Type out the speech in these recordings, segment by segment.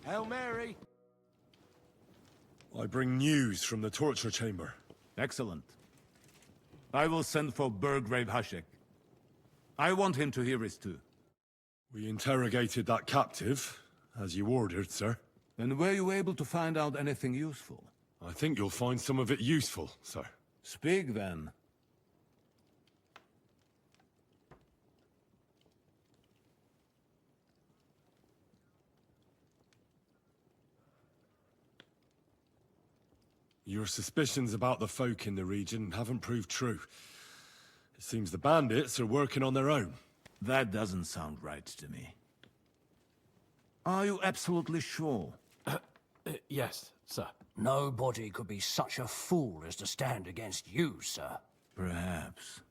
Hail Mary! I bring news from the torture chamber. Excellent. I will send for Burgrave Hashek. I want him to hear it too. We interrogated that captive, as you ordered, sir. And were you able to find out anything useful? I think you'll find some of it useful, sir. Speak then. Your suspicions about the folk in the region haven't proved true. It seems the bandits are working on their own. That doesn't sound right to me. Are you absolutely sure? Yes, sir. Nobody could be such a fool as to stand against you, sir. Perhaps.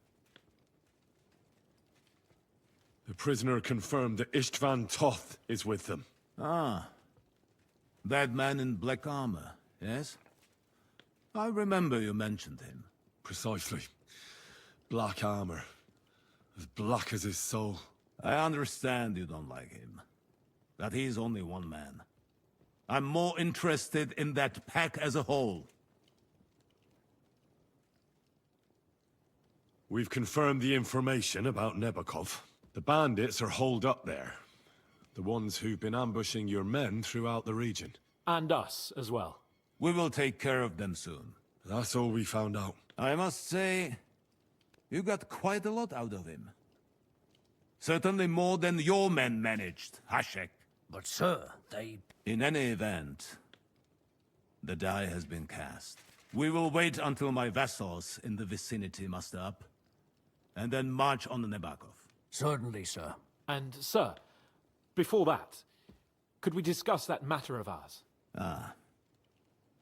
The prisoner confirmed that Istvan Toth is with them. Ah. That man in black armor, yes? I remember you mentioned him. Precisely. Black armor. As black as his soul. I understand you don't like him. That he's only one man. I'm more interested in that pack as a whole. We've confirmed the information about Nebakov. The bandits are holed up there. The ones who've been ambushing your men throughout the region. And us as well. We will take care of them soon. That's all we found out. I must say, you got quite a lot out of him. Certainly more than your men managed, Hashek. But, sir, they... In any event, the die has been cast. We will wait until my vassals in the vicinity muster up, and then march on the Nebakov. Certainly, sir. And, sir, before that, could we discuss that matter of ours? Ah.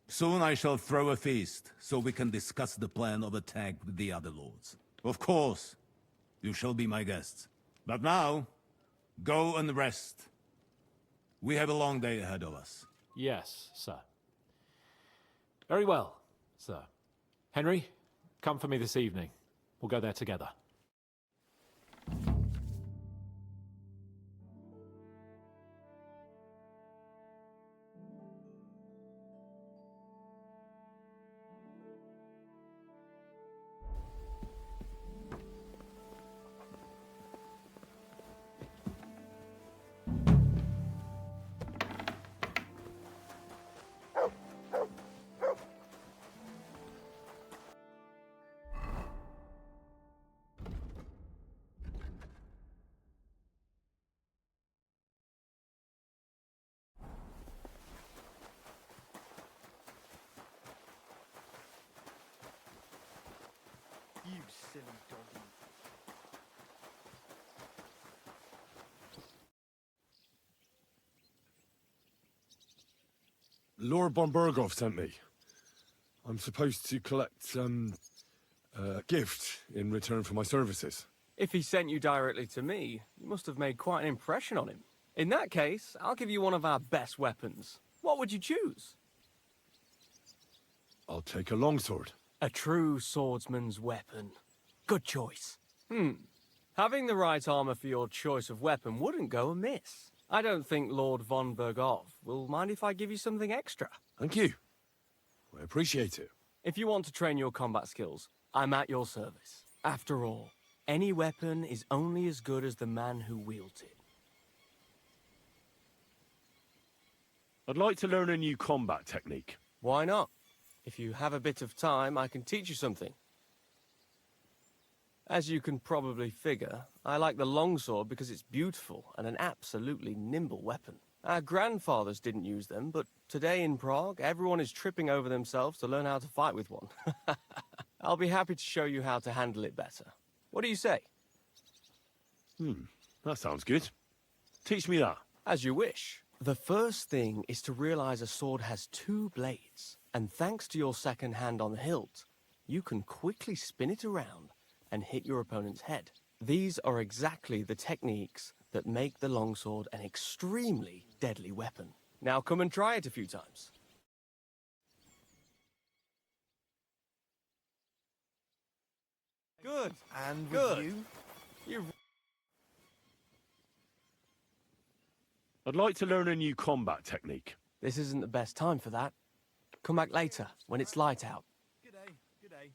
Soon I shall throw a feast, so we can discuss the plan of attack with the other lords. Of course, you shall be my guests. But now, go and rest. We have a long day ahead of us. Yes, sir. Very well, sir. Henry, come for me this evening. We'll go there together. You silly doggy. Lord Bombergov sent me. I'm supposed to collect, a gift in return for my services. If he sent you directly to me, you must have made quite an impression on him. In that case, I'll give you one of our best weapons. What would you choose? I'll take a longsword. A true swordsman's weapon. Good choice. Having the right armor for your choice of weapon wouldn't go amiss. I don't think Lord von Bergov will mind if I give you something extra. Thank you. I appreciate it. If you want to train your combat skills, I'm at your service. After all, any weapon is only as good as the man who wields it. I'd like to learn a new combat technique. Why not? If you have a bit of time, I can teach you something. As you can probably figure, I like the longsword because it's beautiful and an absolutely nimble weapon. Our grandfathers didn't use them, but today in Prague, everyone is tripping over themselves to learn how to fight with one. I'll be happy to show you how to handle it better. What do you say? That sounds good. Teach me that. As you wish. The first thing is to realize a sword has two blades, and thanks to your second hand on the hilt, you can quickly spin it around and hit your opponent's head. These are exactly the techniques that make the longsword an extremely deadly weapon. Now come and try it a few times. Good. And with Good. you? You I'd like to learn a new combat technique. This isn't the best time for that. Come back later, when it's light out. G'day, g'day.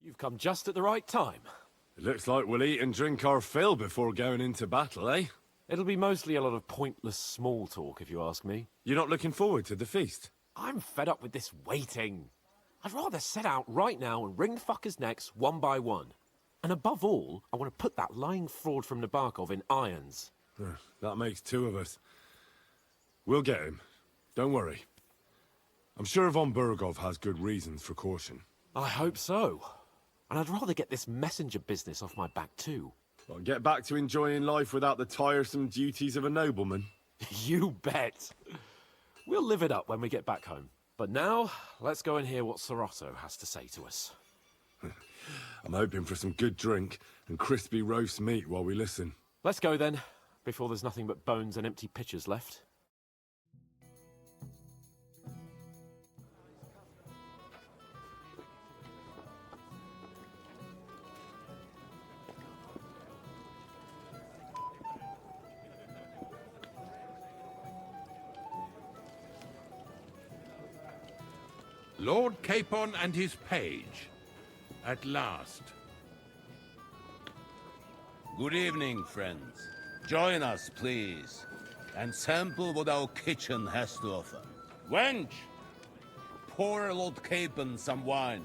You've come just at the right time. It looks like we'll eat and drink our fill before going into battle, eh? It'll be mostly a lot of pointless small talk, if you ask me. You're not looking forward to the feast? I'm fed up with this waiting. I'd rather set out right now and wring fuckers' necks one by one. And above all, I want to put that lying fraud from Nabokov in irons. That makes two of us. We'll get him. Don't worry. I'm sure von Burgov has good reasons for caution. I hope so. And I'd rather get this messenger business off my back too. Well, get back to enjoying life without the tiresome duties of a nobleman. You bet. We'll live it up when we get back home. But now, let's go and hear what Sorotto has to say to us. I'm hoping for some good drink and crispy roast meat while we listen. Let's go then, before there's nothing but bones and empty pitchers left. Lord Capon and his page. At last. Good evening, friends. Join us, please, and sample what our kitchen has to offer. Wench! Pour Lord Capon some wine.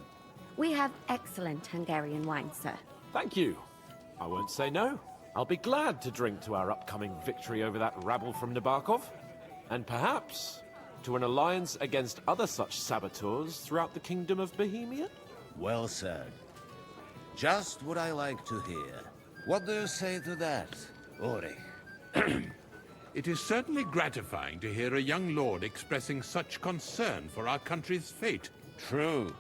We have excellent Hungarian wine, sir. Thank you. I won't say no. I'll be glad to drink to our upcoming victory over that rabble from Nabokov. And perhaps to an alliance against other such saboteurs throughout the Kingdom of Bohemia? Well said. Just what I like to hear. What do you say to that, Ori? It is certainly gratifying to hear a young lord expressing such concern for our country's fate. True.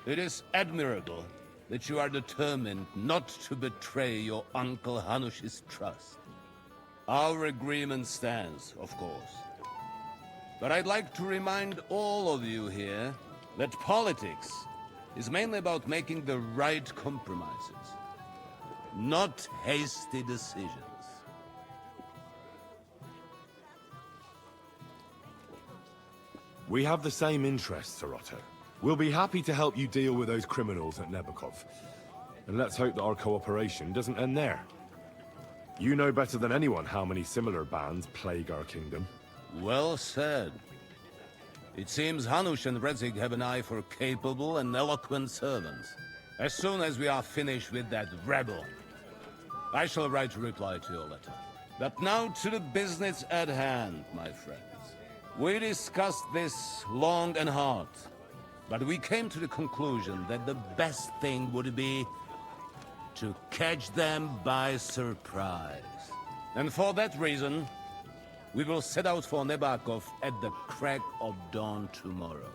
It is admirable that you are determined not to betray your Uncle Hanush's trust. Our agreement stands, of course. But I'd like to remind all of you here that politics is mainly about making the right compromises, not hasty decisions. We have the same interests, Sorotto. We'll be happy to help you deal with those criminals at Nebakov. And let's hope that our cooperation doesn't end there. You know better than anyone how many similar bands plague our kingdom. Well said. It seems Hanush and Redzig have an eye for capable and eloquent servants. As soon as we are finished with that rebel, I shall write a reply to your letter. But now to the business at hand, my friends. We discussed this long and hard, but we came to the conclusion that the best thing would be to catch them by surprise. And for that reason, we will set out for Nebakov at the crack of dawn tomorrow.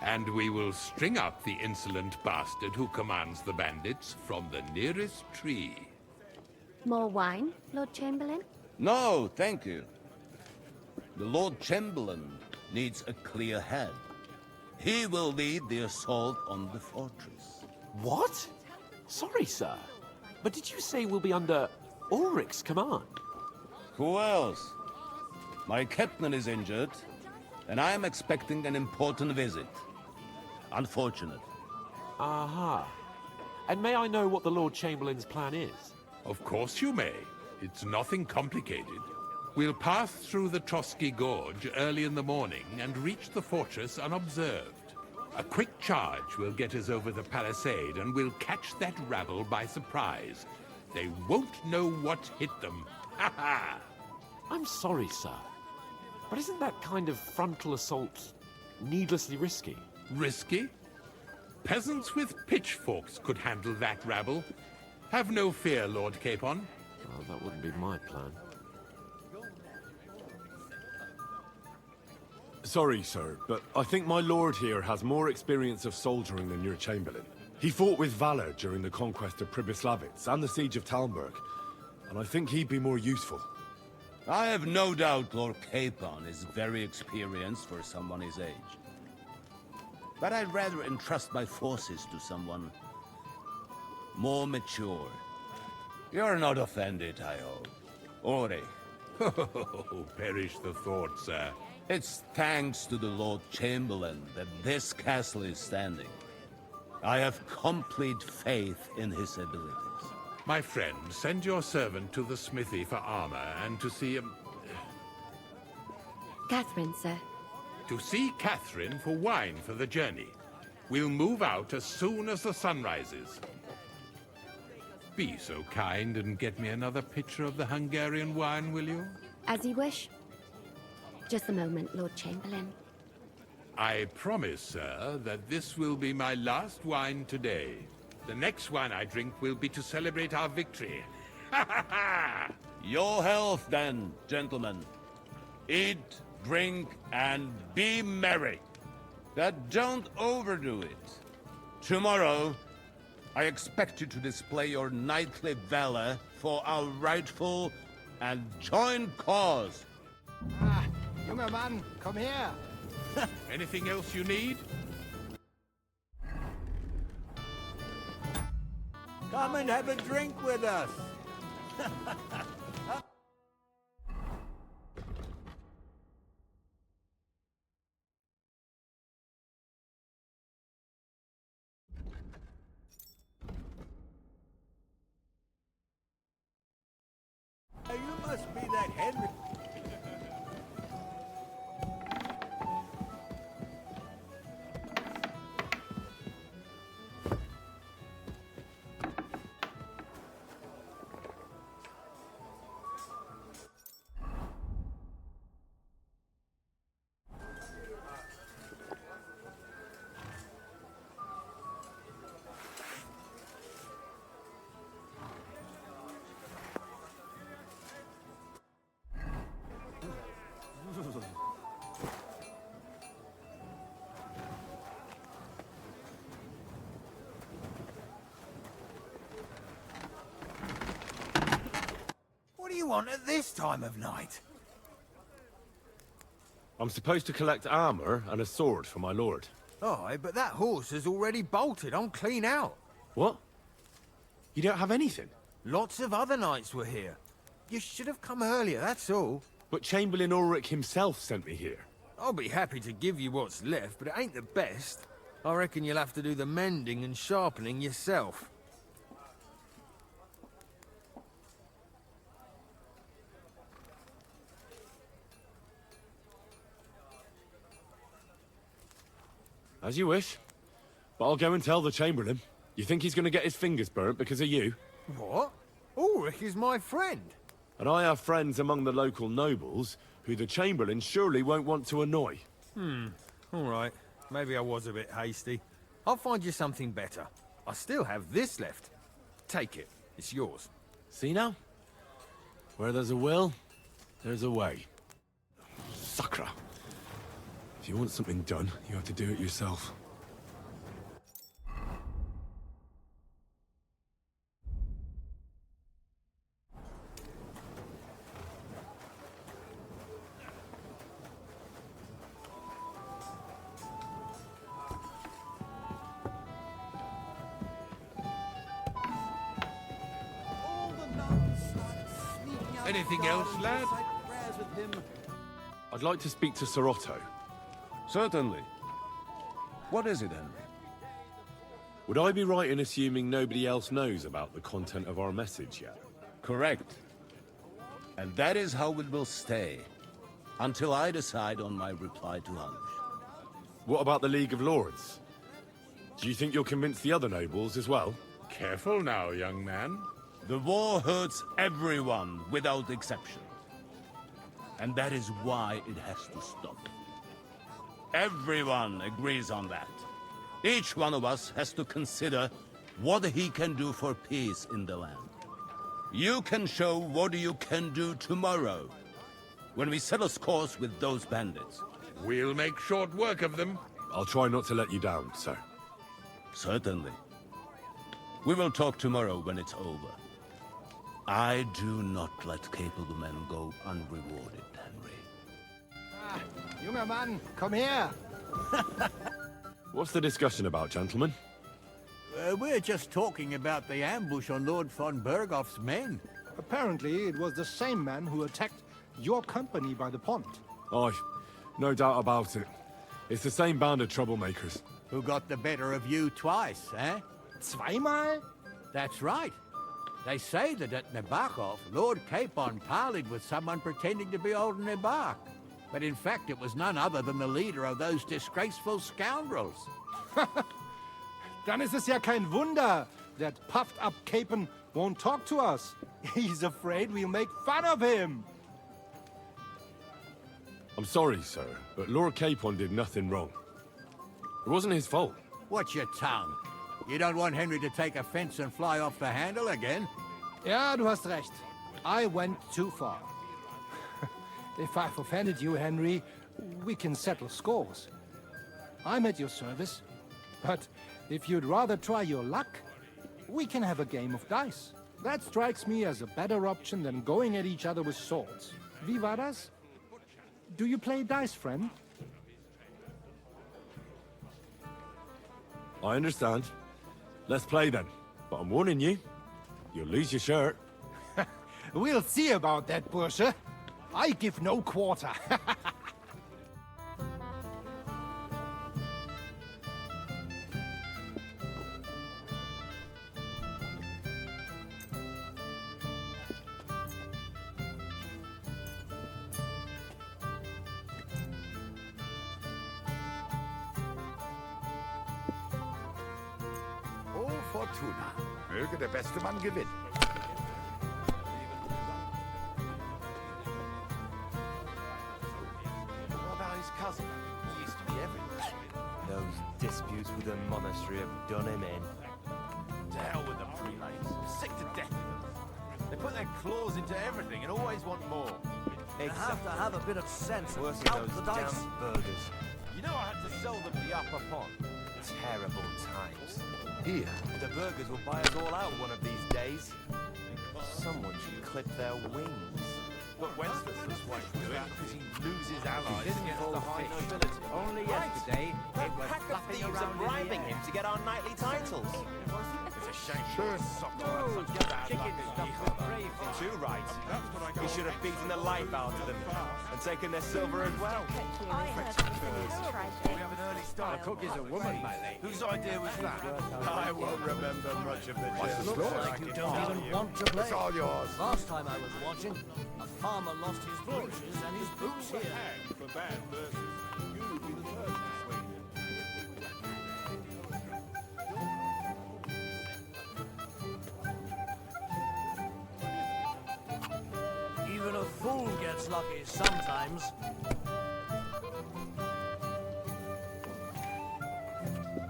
And we will string up the insolent bastard who commands the bandits from the nearest tree. More wine, Lord Chamberlain? No, thank you. The Lord Chamberlain needs a clear head. He will lead the assault on the fortress. What? Sorry, sir. But did you say we'll be under Ulrich's command? Who else? My captain is injured, and I am expecting an important visit. Unfortunate. Aha. And may I know what the Lord Chamberlain's plan is? Of course you may. It's nothing complicated. We'll pass through the Trotsky Gorge early in the morning and reach the fortress unobserved. A quick charge will get us over the palisade, and we'll catch that rabble by surprise. They won't know what hit them. Ha ha! I'm sorry, sir. But isn't that kind of frontal assault needlessly risky? Risky? Peasants with pitchforks could handle that rabble. Have no fear, Lord Capon. Well, that wouldn't be my plan. Sorry, sir, but I think my lord here has more experience of soldiering than your Chamberlain. He fought with valor during the conquest of Pribyslavitz and the siege of Talmberg, and I think he'd be more useful. I have no doubt Lord Capon is very experienced for someone his age. But I'd rather entrust my forces to someone more mature. You're not offended, I hope. Ori. Oh, perish the thought, sir. It's thanks to the Lord Chamberlain that this castle is standing. I have complete faith in his abilities. My friend, send your servant to the smithy for armor and to see Catherine, sir. To see Catherine for wine for the journey. We'll move out as soon as the sun rises. Be so kind and get me another pitcher of the Hungarian wine, will you? As you wish. Just a moment, Lord Chamberlain. I promise, sir, that this will be my last wine today. The next wine I drink will be to celebrate our victory. Ha ha ha! Your health, then, gentlemen. Eat, drink, and be merry. But don't overdo it. Tomorrow, I expect you to display your knightly valor for our rightful and joint cause. Junger Mann, komm her! Anything else you need? Come and have a drink with us! You must be that Henry. What do you want at this time of night? I'm supposed to collect armor and a sword for my lord. Aye, but that horse has already bolted. I'm clean out. What? You don't have anything? Lots of other knights were here. You should have come earlier, that's all. But Chamberlain Ulrich himself sent me here. I'll be happy to give you what's left, but it ain't the best. I reckon you'll have to do the mending and sharpening yourself. As you wish. But I'll go and tell the Chamberlain. You think he's going to get his fingers burnt because of you? What? Ulrich is my friend. And I have friends among the local nobles who the Chamberlain surely won't want to annoy. All right. Maybe I was a bit hasty. I'll find you something better. I still have this left. Take it. It's yours. See now? Where there's a will, there's a way. Sucker. If you want something done, you have to do it yourself. Anything else, lad? I'd like to speak to Sir Otto. Certainly. What is it, Henry? Would I be right in assuming nobody else knows about the content of our message yet? Correct. And that is how it will stay, until I decide on my reply to Hunch. What about the League of Lords? Do you think you'll convince the other nobles as well? Careful now, young man. The war hurts everyone without exception. And that is why it has to stop. Everyone agrees on that. Each one of us has to consider what he can do for peace in the land. You can show what you can do tomorrow, when we settle scores with those bandits. We'll make short work of them. I'll try not to let you down, sir. Certainly. We will talk tomorrow when it's over. I do not let capable men go unrewarded, Henry. Junger Mann, komm her! What's the discussion about, gentlemen? We're just talking about the ambush on Lord von Bergoff's men. Apparently, it was the same man who attacked your company by the pond. Aye, no doubt about it. It's the same band of troublemakers. Who got the better of you twice, eh? Zweimal? That's right. They say that at Nebachov, Lord Capon parleyed with someone pretending to be old Nebach. But in fact, it was none other than the leader of those disgraceful scoundrels. Dann ist es ja kein Wunder that puffed-up Capon won't talk to us. He's afraid we'll make fun of him. I'm sorry, sir, but Lord Capon did nothing wrong. It wasn't his fault. Watch your tongue. You don't want Henry to take offense and fly off the handle again? Ja, du hast recht. I went too far. If I've offended you, Henry, we can settle scores. I'm at your service. But if you'd rather try your luck, we can have a game of dice. That strikes me as a better option than going at each other with swords. Wie war das? Do you play dice, friend? I understand. Let's play then. But I'm warning you, you'll lose your shirt. We'll see about that, Bursche. I give no quarter. Oh, Fortuna. Möge der beste Mann gewinnen. What about his cousin? He used to be everywhere. Those disputes with the monastery have done him in. To hell with the prelates. I'm sick to death of them. They put their claws into everything and always want more. You have to have a bit of sense Worse and than count those the dice. damn burgers. You know I had to sell them the upper pond. Terrible times. Hier. The burgers will buy us all out one of these days. Someone should clip their wings. But Wenceslas won't do it because he loses allies against the high nobility. Only yesterday, it was Pack of flapping thieves around are bribing in the air. him to get our knightly titles. It's a Schön. Too right. He should have beaten the life out of them and taken their silver as well. The cook is a woman, my lady. Whose idea was that? I won't remember much of it. Looks like you don't even want to play. It's all yours. Last time I was watching, a farmer lost his brooches and his boots here. Even a fool gets lucky sometimes.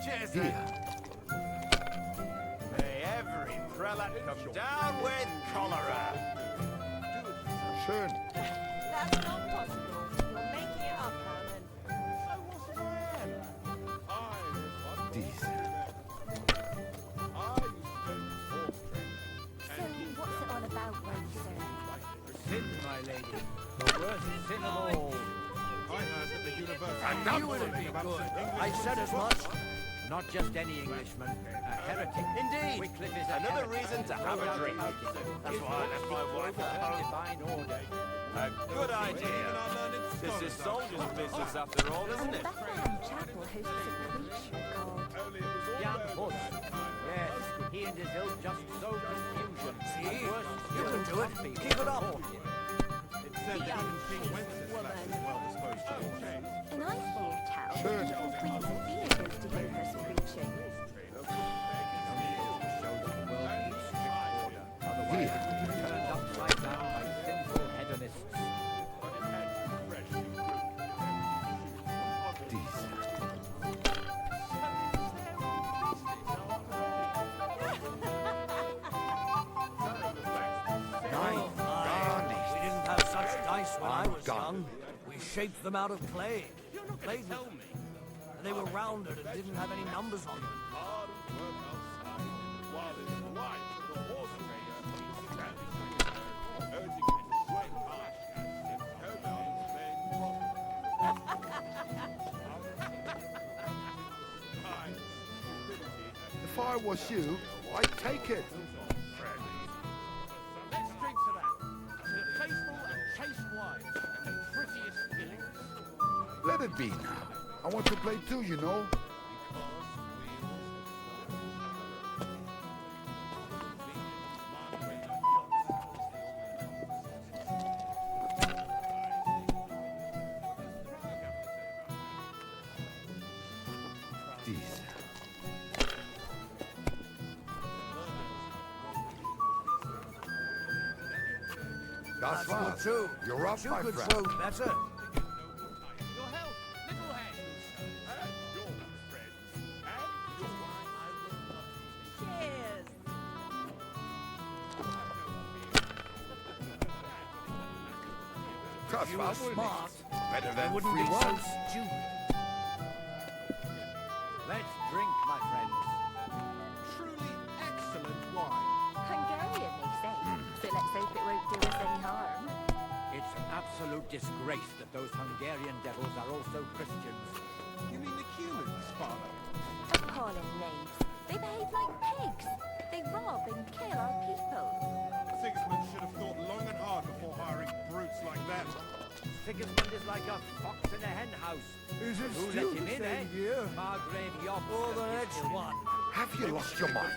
Cheers, then. May every prelate come down with cholera. Schön. That's not possible. You're making it up, Hammond. Diese. So, what's it all about, sir? Sin, my lady. The worst sin of all. I knew it'd be good. I said as much. Not just any Englishman, a heretic. Indeed. Wycliffe is a Another heretic. reason to have a drink. That's why I left my wife at home. Divine order. A good idea. This is soldier's business after all, isn't it? Bethlehem Chapel hosts a preacher called... Jan Hus. Yes, he and his ilk just sow confusion. See? You can do it. Keep it up. And I hear tell Schön. even Queen Sophia goes to hear her preaching. Hier. Turned upside down by sinful hedonists. Diese. We didn't have such dice when I was young. We shaped them out of clay. Played with them. They were rounded and didn't have any numbers on them. If I was you, I'd take it. Let's drink to that. To the faithful and chaste wives and the prettiest fillings. Let it be now. I want to play too, you know. Diese. Das That's good war's. too. You're up, You my could friend. throw better. Your health, little hand. Cheers! Das You war were wohl smart. nichts. Better You than wouldn't be 3-1. so stupid. Let's drink, my friends. Truly excellent wine. Hungarian, they say. So let's hope it won't do us any harm. It's an absolute disgrace that those Hungarian devils are also Christians. You mean the humans, Father? Appalling knaves. They behave like pigs. They rob and kill our people. Sigismund should have thought long and hard before hiring brutes like that. Sigismund is like a fox in a hen house. Is it Who still let him the in, same eh? year? Margrave Job. Or the next one? Have you lost your mind?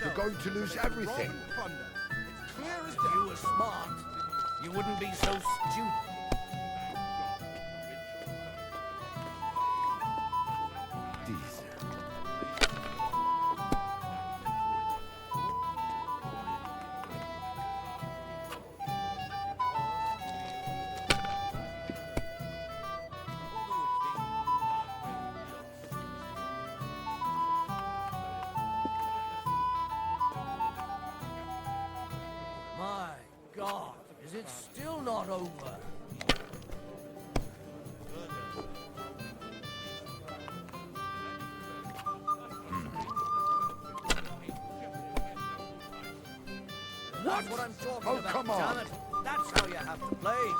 You're going to lose everything. It's clear as If you were smart, you wouldn't be so stupid. Diese. My God, is it still not over? That's what I'm talking Oh, about, come on. damn it. That's how you have to play.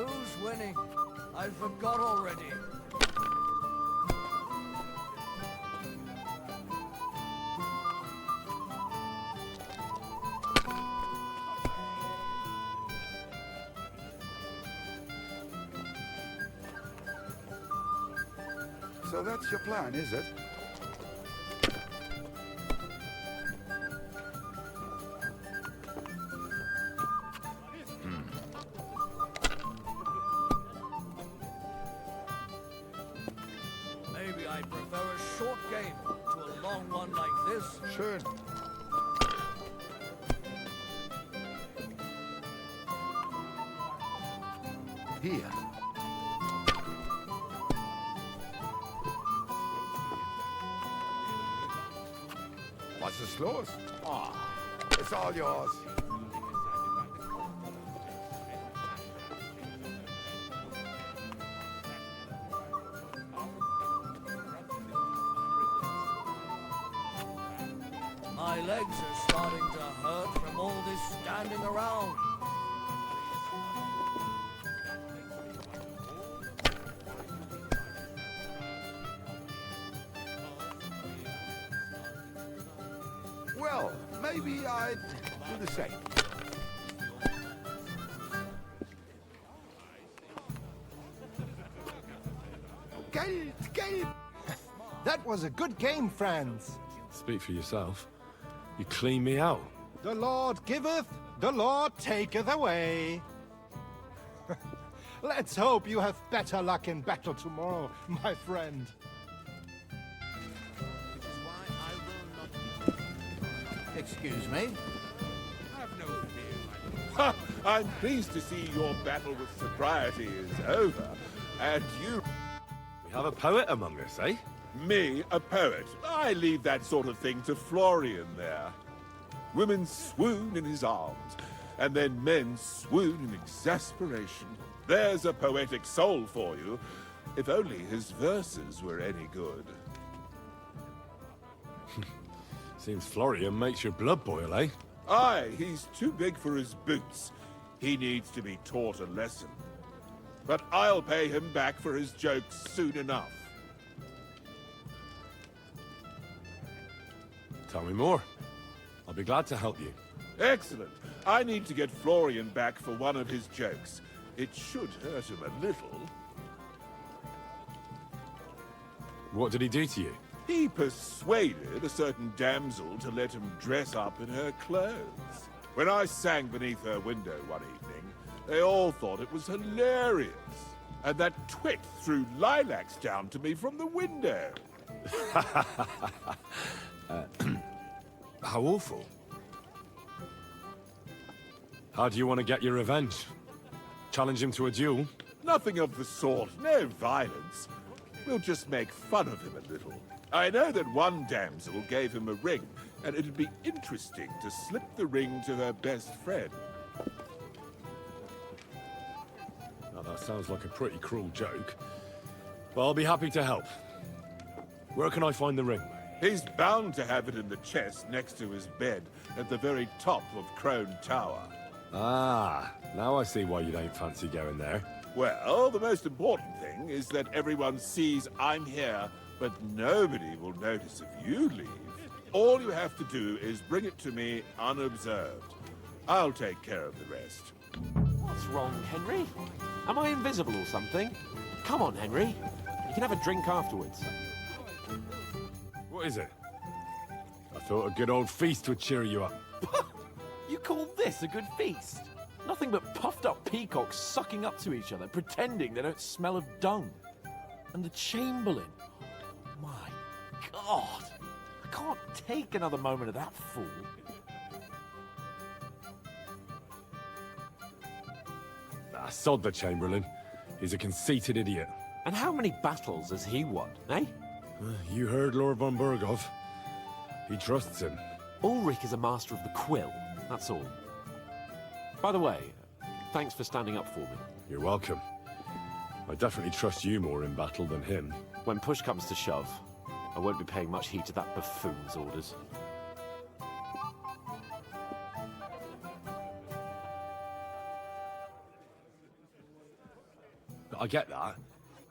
Who's winning? I forgot already. So that's your plan, is it? Maybe I'd prefer a short game to a long one like this. Schön. Hier. Was ist los? Oh, it's all yours. My legs are starting to hurt from all this standing around. Well, maybe I'd do the same. Geld, Geld! That was a good game, friends. Speak for yourself. You clean me out. The Lord giveth, the Lord taketh away. Let's hope you have better luck in battle tomorrow, my friend. Excuse me? Have no fear, my lord. I'm pleased to see your battle with sobriety is over, and you... We have a poet among us, eh? Me, a poet. I leave that sort of thing to Florian there. Women swoon in his arms, and then men swoon in exasperation. There's a poetic soul for you, if only his verses were any good. Seems Florian makes your blood boil, eh? Aye, he's too big for his boots. He needs to be taught a lesson. But I'll pay him back for his jokes soon enough. Tell me more. I'll be glad to help you. Excellent. I need to get Florian back for one of his jokes. It should hurt him a little. What did he do to you? He persuaded a certain damsel to let him dress up in her clothes. When I sang beneath her window one evening, they all thought it was hilarious. And that twit threw lilacs down to me from the window. How awful. How do you want to get your revenge? Challenge him to a duel? Nothing of the sort. No violence. We'll just make fun of him a little. I know that one damsel gave him a ring, and it'd be interesting to slip the ring to her best friend. Now that sounds like a pretty cruel joke. But I'll be happy to help. Where can I find the ring? He's bound to have it in the chest next to his bed at the very top of Crone Tower. Ah, now I see why you don't fancy going there. Well, the most important thing is that everyone sees I'm here, but nobody will notice if you leave. All you have to do is bring it to me unobserved. I'll take care of the rest. What's wrong, Henry? Am I invisible or something? Come on, Henry. You can have a drink afterwards. What is it? I thought a good old feast would cheer you up. You call this a good feast? Nothing but puffed up peacocks sucking up to each other, pretending they don't smell of dung. And the Chamberlain. My God. I can't take another moment of that fool. Ah, sod the Chamberlain. He's a conceited idiot. And how many battles has he won, eh? You heard Lord von Burgov. He trusts him. Ulrich is a master of the quill, that's all. By the way, thanks for standing up for me. You're welcome. I definitely trust you more in battle than him. When push comes to shove, I won't be paying much heed to that buffoon's orders. I get that.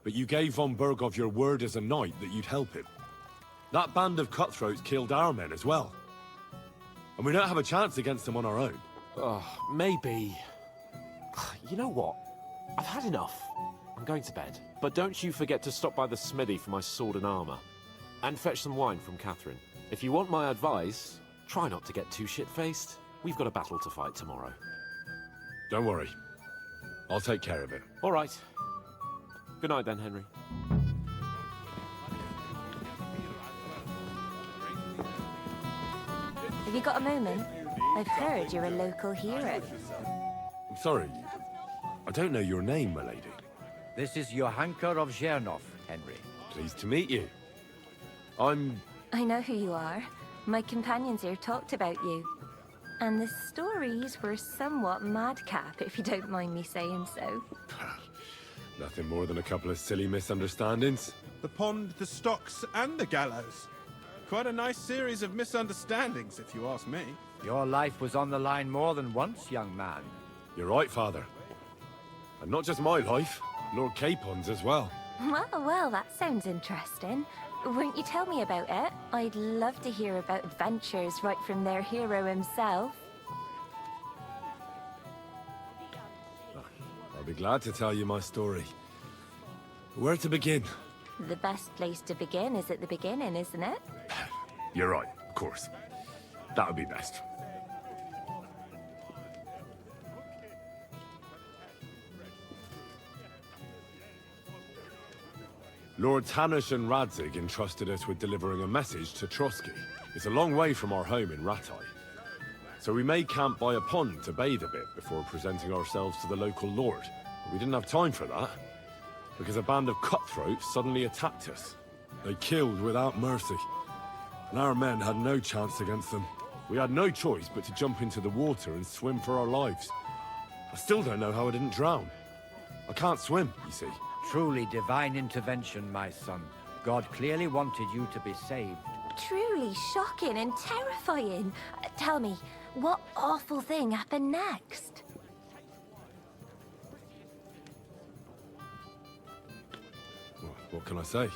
But you gave von Berghoff your word as a knight that you'd help him. That band of cutthroats killed our men as well. And we don't have a chance against them on our own. Maybe. You know what? I've had enough. I'm going to bed. But don't you forget to stop by the smithy for my sword and armor. And fetch some wine from Catherine. If you want my advice, try not to get too shit-faced. We've got a battle to fight tomorrow. Don't worry. I'll take care of it. All right. Good night then, Henry. Have you got a moment? I've heard you're a local hero. I'm sorry. I don't know your name, my lady. This is Johanka of Zhernov, Henry. Pleased to meet you. I know who you are. My companions here talked about you. And the stories were somewhat madcap, if you don't mind me saying so. Nothing more than a couple of silly misunderstandings. The pond, the stocks, and the gallows. Quite a nice series of misunderstandings, if you ask me. Your life was on the line more than once, young man. You're right, Father. And not just my life, Lord Capon's as well. Well, that sounds interesting. Won't you tell me about it? I'd love to hear about adventures right from their hero himself. I'll be glad to tell you my story. Where to begin? The best place to begin is at the beginning, isn't it? You're right, of course. That would be best. Lords Hanush and Radzig entrusted us with delivering a message to Trotsky. It's a long way from our home in Ratai. So we made camp by a pond to bathe a bit before presenting ourselves to the local lord. But we didn't have time for that, because a band of cutthroats suddenly attacked us. They killed without mercy, and our men had no chance against them. We had no choice but to jump into the water and swim for our lives. I still don't know how I didn't drown. I can't swim, you see. Truly divine intervention, my son. God clearly wanted you to be saved. Truly shocking and terrifying. Tell me, what awful thing happened next? Well, what can I say?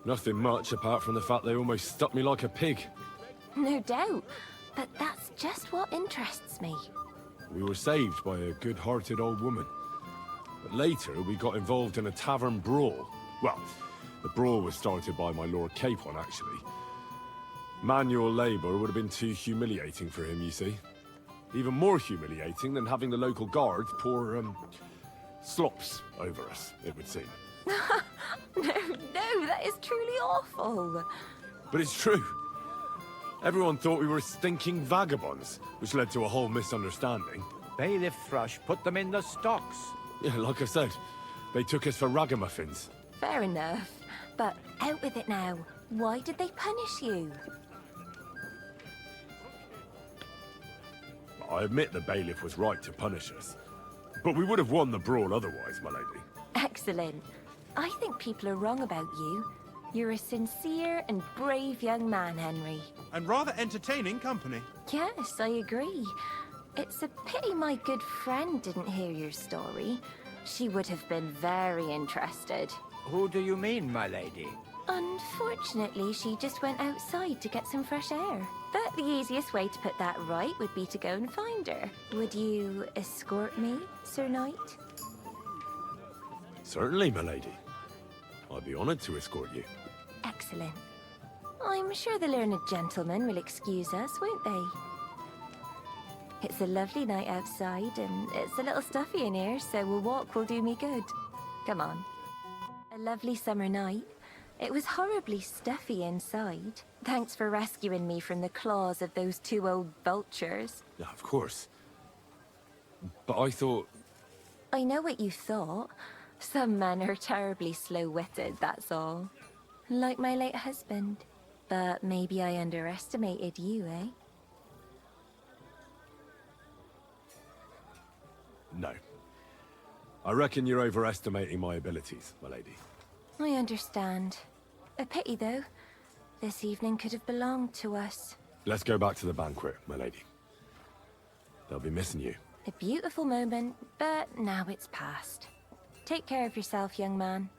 Nothing much apart from the fact they almost stuck me like a pig. No doubt, but that's just what interests me. We were saved by a good-hearted old woman. But later, we got involved in a tavern brawl. Well, the brawl was started by my Lord Capon, actually. Manual labor would have been too humiliating for him, you see. Even more humiliating than having the local guards pour, slops over us, it would seem. No, that is truly awful. But it's true. Everyone thought we were stinking vagabonds, which led to a whole misunderstanding. Bailiff Thrush put them in the stocks. Yeah, like I said, they took us for ragamuffins. Fair enough. But out with it now. Why did they punish you? I admit the bailiff was right to punish us. But we would have won the brawl otherwise, my lady. Excellent. I think people are wrong about you. You're a sincere and brave young man, Henry. And rather entertaining company. Yes, I agree. It's a pity my good friend didn't hear your story. She would have been very interested. Who do you mean, my lady? Unfortunately, she just went outside to get some fresh air. But the easiest way to put that right would be to go and find her. Would you escort me, Sir Knight? Certainly, my lady. I'd be honored to escort you. Excellent. I'm sure the learned gentlemen will excuse us, won't they? It's a lovely night outside, and it's a little stuffy in here, so a walk will do me good. Come on. A lovely summer night. It was horribly stuffy inside. Thanks for rescuing me from the claws of those two old vultures. Yeah, of course. But I thought... I know what you thought. Some men are terribly slow-witted, that's all. Like my late husband. But maybe I underestimated you, eh? No. I reckon you're overestimating my abilities, my lady. I understand. A pity, though. This evening could have belonged to us. Let's go back to the banquet, my lady. They'll be missing you. A beautiful moment, but now it's past. Take care of yourself, young man.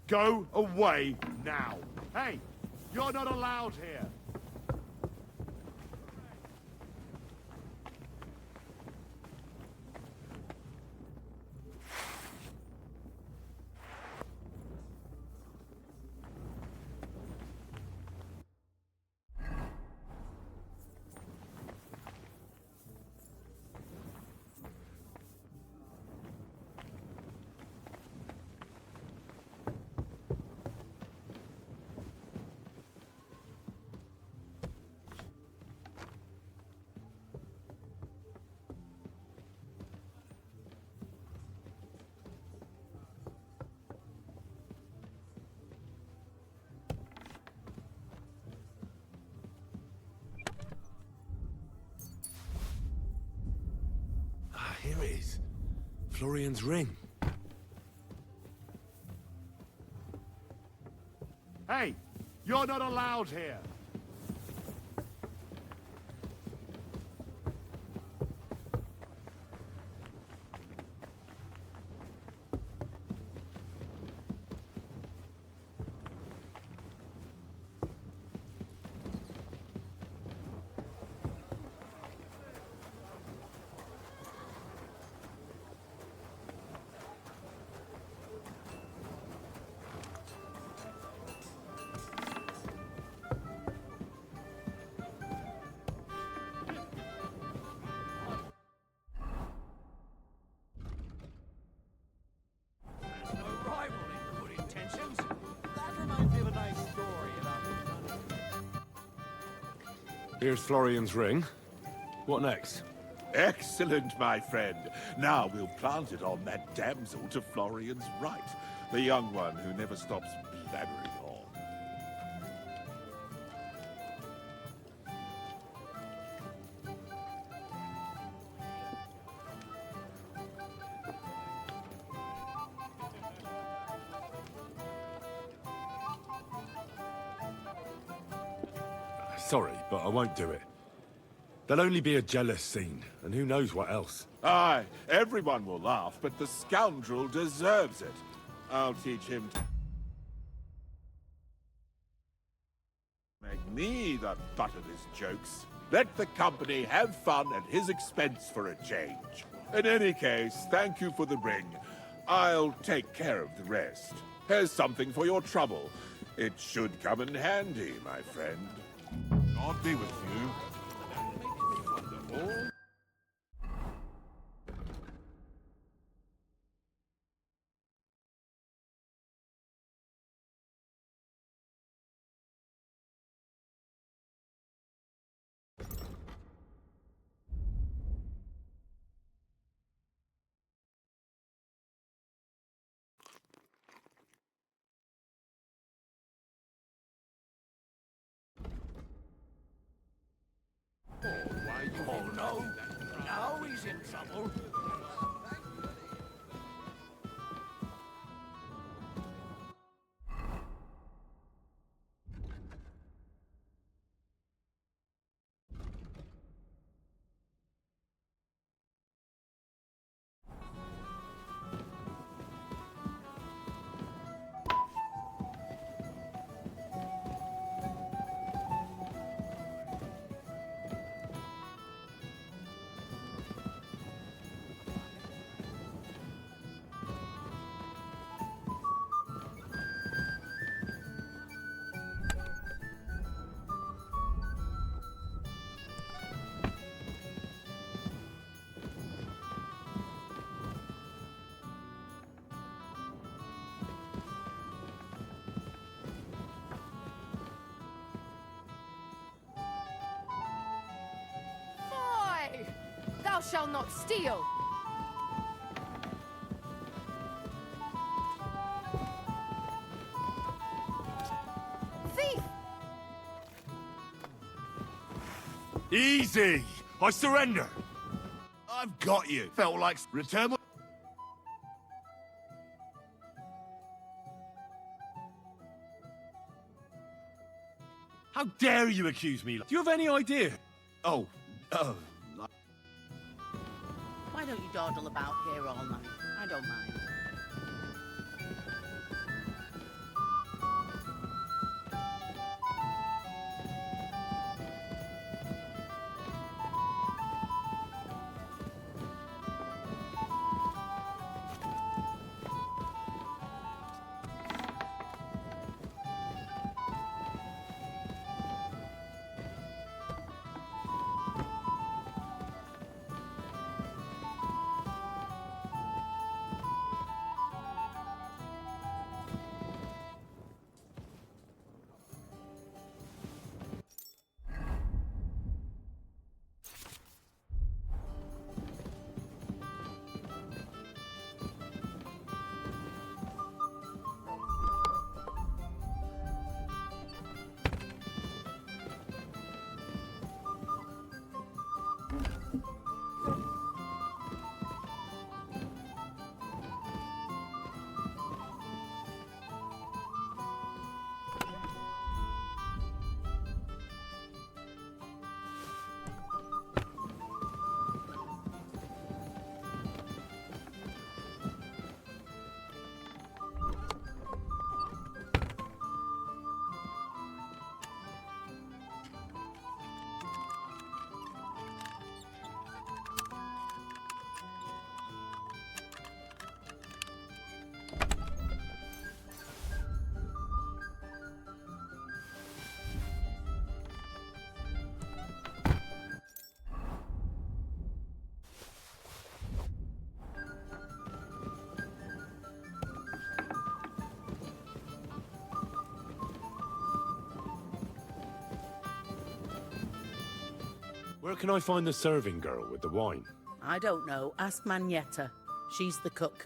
Go away now. Hey, you're not allowed here. Here it is. Florian's ring. Hey, you're not allowed here. Here's Florian's ring. What next? Excellent, my friend. Now we'll plant it on that damsel to Florian's right. The young one who never stops blabbering on. Sorry, but I won't do it. There'll only be a jealous scene, and who knows what else. Aye, everyone will laugh, but the scoundrel deserves it. I'll teach him to make me the butt of his jokes. Let the company have fun at his expense for a change. In any case, thank you for the ring. I'll take care of the rest. Here's something for your trouble. It should come in handy, my friend. God be with you. Oh no! Now he's in trouble. Thou shalt not steal! Thief! Easy! I surrender! I've got you. Felt like return. How dare you accuse me? Do you have any idea? Oh. Why don't you dawdle about here all night? I don't mind. Where can I find the serving girl with the wine? I don't know. Ask Manietta. She's the cook.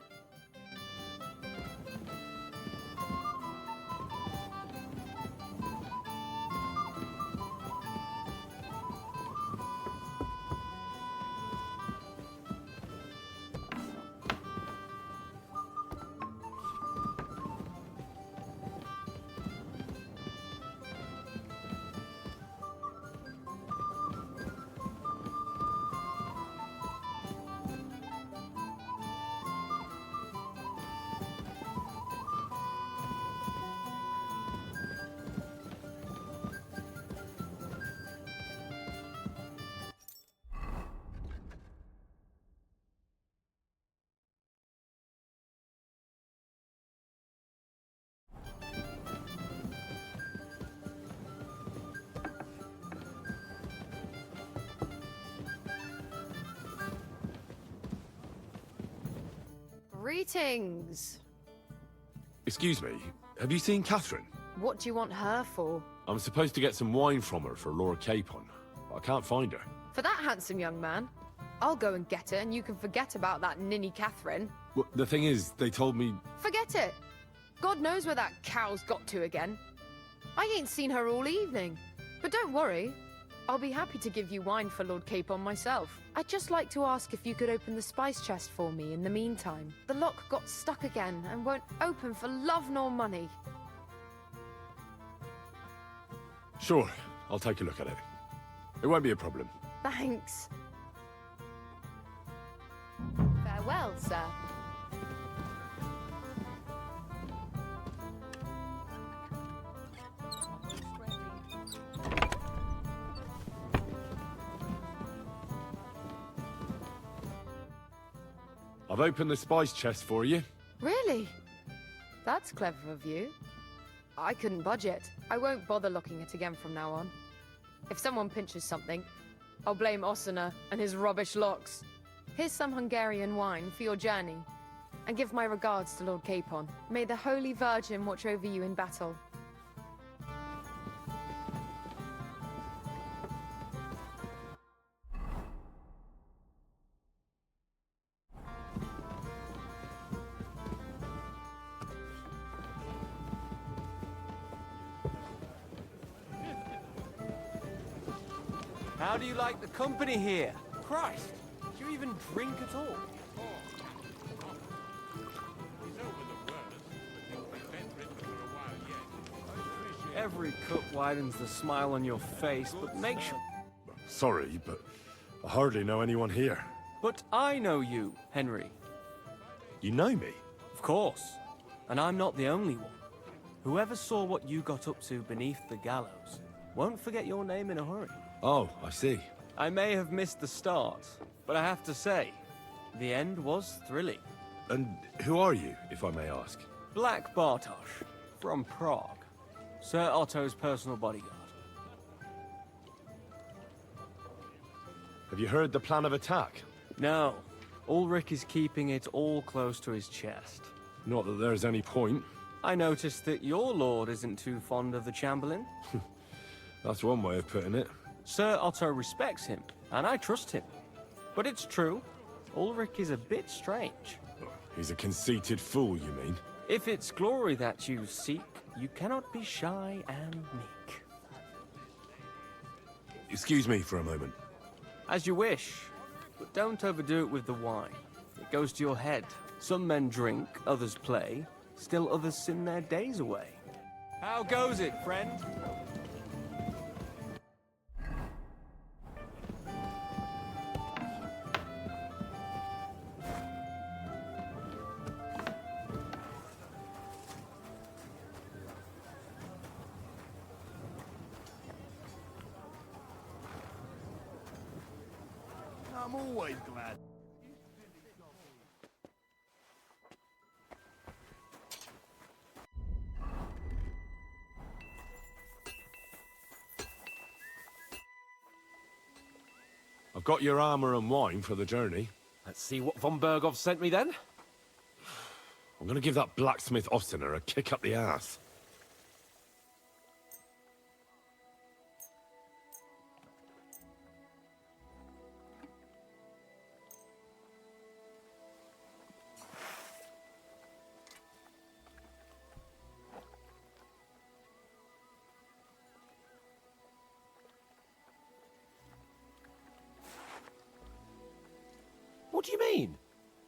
Greetings. Excuse me, have you seen Catherine? What do you want her for? I'm supposed to get some wine from her for Lord Capon. I can't find her. For that handsome young man? I'll go and get her, and you can forget about that ninny Catherine. Well, the thing is, they told me... Forget it! God knows where that cow's got to again. I ain't seen her all evening. But don't worry, I'll be happy to give you wine for Lord Capon myself. I'd just like to ask if you could open the spice chest for me in the meantime. The lock got stuck again and won't open for love nor money. Sure, I'll take a look at it. It won't be a problem. Thanks. Farewell, sir. I've opened the spice chest for you. Really? That's clever of you. I couldn't budge it. I won't bother locking it again from now on. If someone pinches something, I'll blame Ossina and his rubbish locks. Here's some Hungarian wine for your journey. And give my regards to Lord Capon. May the Holy Virgin watch over you in battle. How do you like the company here? Christ, do you even drink at all? Every cup widens the smile on your face, but make sure... Sorry, but I hardly know anyone here. But I know you, Henry. You know me? Of course. And I'm not the only one. Whoever saw what you got up to beneath the gallows won't forget your name in a hurry. Oh, I see. I may have missed the start, but I have to say, the end was thrilling. And who are you, if I may ask? Black Bartosz, from Prague. Sir Otto's personal bodyguard. Have you heard the plan of attack? No. Ulrich is keeping it all close to his chest. Not that there's any point. I noticed that your lord isn't too fond of the Chamberlain. That's one way of putting it. Sir Otto respects him, and I trust him. But it's true, Ulrich is a bit strange. He's a conceited fool, you mean? If it's glory that you seek, you cannot be shy and meek. Excuse me for a moment. As you wish, but don't overdo it with the wine. It goes to your head. Some men drink, others play, still others sin their days away. How goes it, friend? I'm always glad. I've got your armor and wine for the journey. Let's see what von Bergov sent me then. I'm gonna give that blacksmith Ostener a kick up the ass. What do you mean?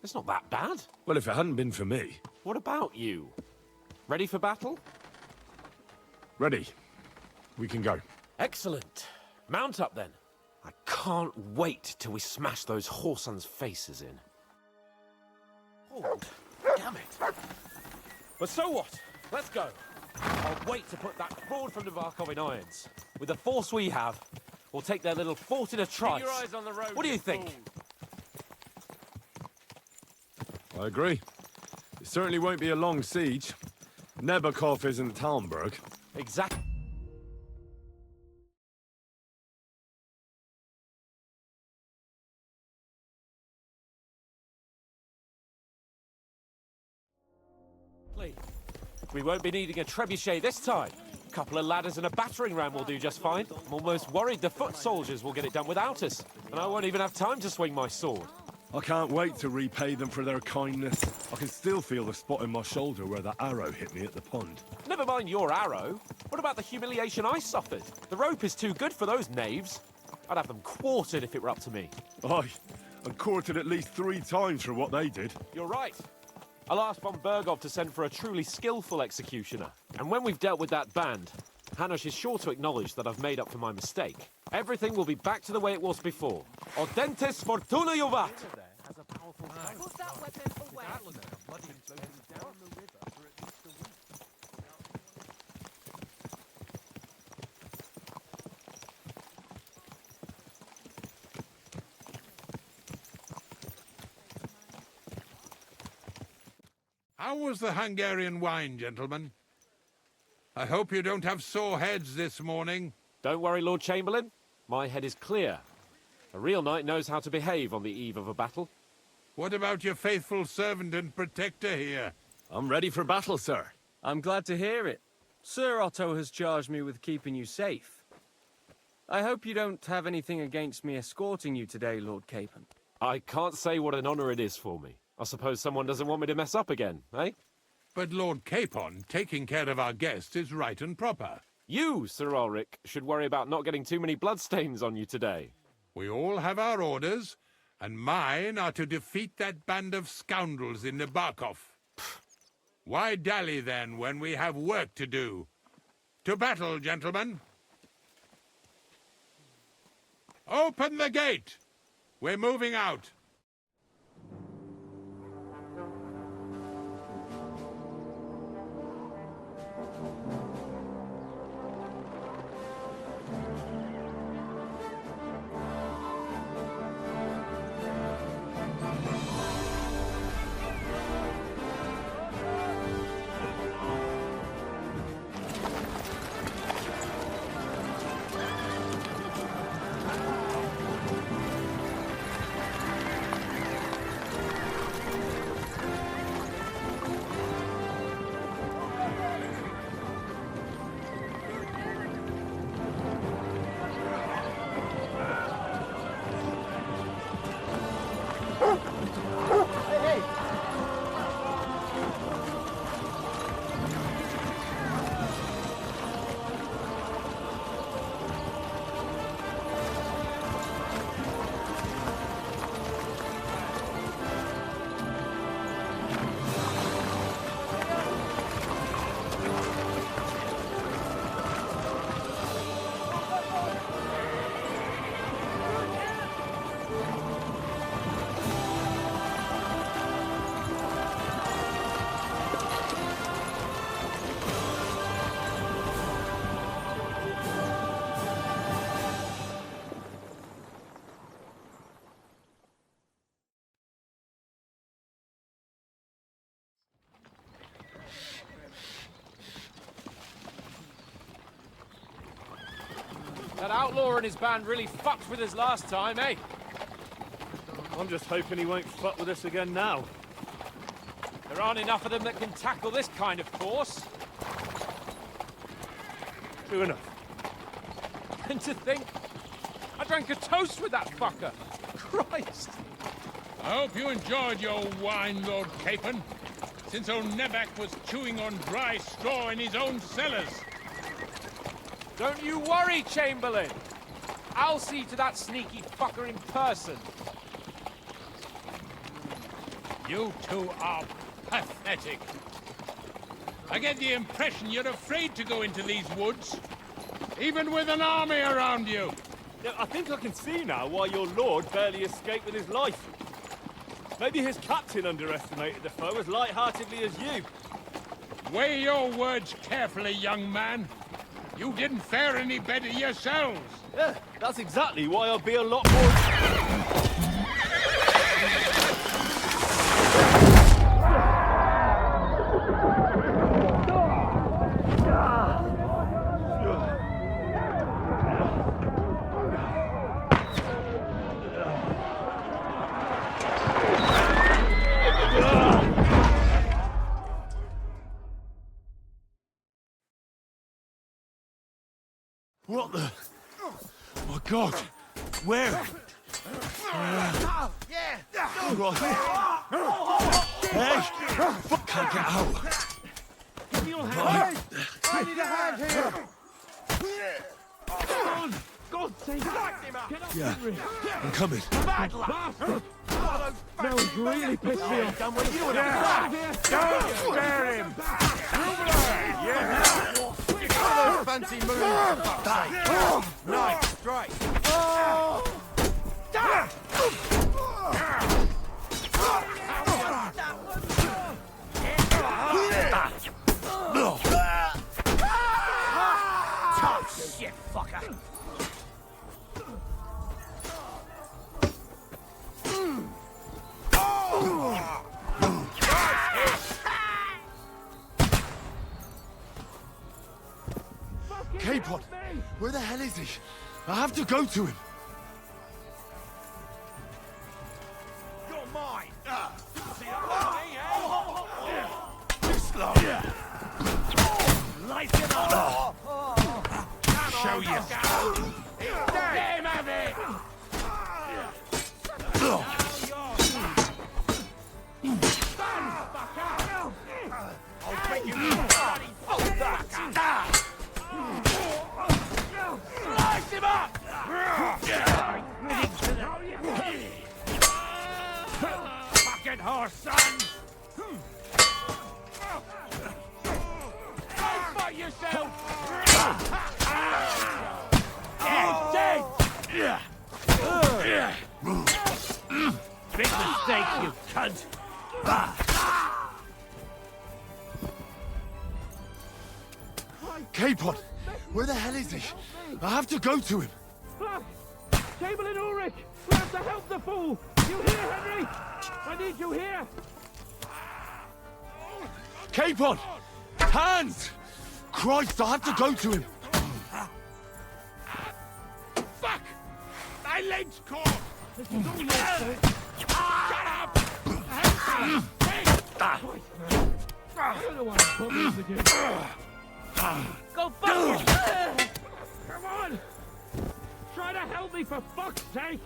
It's not that bad. Well, if it hadn't been for me. What about you? Ready for battle? Ready. We can go. Excellent. Mount up then. I can't wait till we smash those whoresons' faces in. Oh, damn it. But so what? Let's go. I'll wait to put that fraud from Navarkov in irons. With the force we have, we'll take their little fort in a trice. Keep your eyes on the road. What do you think? I agree. It certainly won't be a long siege. Nebakov isn't Talmberg. Exactly. We won't be needing a trebuchet this time. A couple of ladders and a battering ram will do just fine. I'm almost worried the foot soldiers will get it done without us. And I won't even have time to swing my sword. I can't wait to repay them for their kindness. I can still feel the spot in my shoulder where the arrow hit me at the pond. Never mind your arrow. What about the humiliation I suffered? The rope is too good for those knaves. I'd have them quartered if it were up to me. Aye, and quartered at least 3 times for what they did. You're right. I'll ask von Bergov to send for a truly skillful executioner. And when we've dealt with that band, Hanush is sure to acknowledge that I've made up for my mistake. Everything will be back to the way it was before. Audentes fortuna juvat! Put that weapon away. How was the Hungarian wine, gentlemen? I hope you don't have sore heads this morning. Don't worry, Lord Chamberlain. My head is clear. A real knight knows how to behave on the eve of a battle. What about your faithful servant and protector here? I'm ready for battle, sir. I'm glad to hear it. Sir Otto has charged me with keeping you safe. I hope you don't have anything against me escorting you today, Lord Capon. I can't say what an honor it is for me. I suppose someone doesn't want me to mess up again, eh? But Lord Capon, taking care of our guests is right and proper. You, Sir Ulrich, should worry about not getting too many bloodstains on you today. We all have our orders, and mine are to defeat that band of scoundrels in Nebarkov. Why dally, then, when we have work to do? To battle, gentlemen! Open the gate! We're moving out. That outlaw and his band really fucked with us last time, eh? I'm just hoping he won't fuck with us again now. There aren't enough of them that can tackle this kind of course. True enough. And to think, I drank a toast with that fucker. Christ! I hope you enjoyed your wine, Lord Capon, since old Neback was chewing on dry straw in his own cellars. Don't you worry, Chamberlain. I'll see to that sneaky fucker in person. You two are pathetic. I get the impression you're afraid to go into these woods, even with an army around you. Yeah, I think I can see now why your lord barely escaped with his life. Maybe his captain underestimated the foe as light-heartedly as you. Weigh your words carefully, young man. You didn't fare any better yourselves. Yeah, that's exactly why I'll be a lot more... What the? My God! Where? Right. Hey! Fuck! Can't get out. Right. I need a hand here! God save him! Get up, Yeah, Henry! I'm coming. Bad bastard! Now he's really pissed me off. Done with you and Don't spare him! Yeah! Fancy moves. Nice, straight. Tough shit, fucker. Capon! Where the hell is he? I have to go to him. You're mine. See that, Too slow. Light him up. Show you. Let him have it. I'll take you bloody fucker. horse, son! Go fight yourself! He's dead! Big mistake, you cunt! Capon! Where the hell is he? I have to go to him! Look! Chamberlain Ulrich! We have to help the fool! You hear, Henry? I need you here! Capon! Hands! Christ, I have to go to him! Fuck! My leg's caught! This is all your fault! Shut up! I don't know why I'm bothering with you. Go fuck yourself! Come on! Try to help me, for fuck's sake!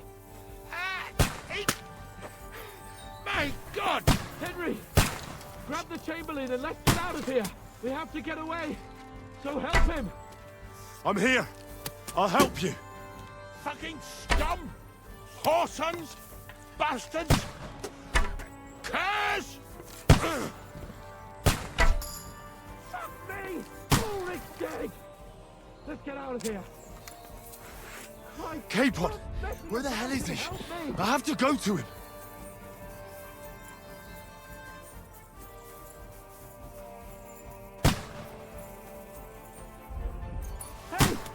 My God! Henry! Grab the Chamberlain and let's get out of here! We have to get away! So help him! I'm here! I'll help you! Fucking scum! Whoresons! Bastards! Curs! Fuck me! Ulrich's dead! Let's get out of here! Capon! Where the hell is he? I have to go to him!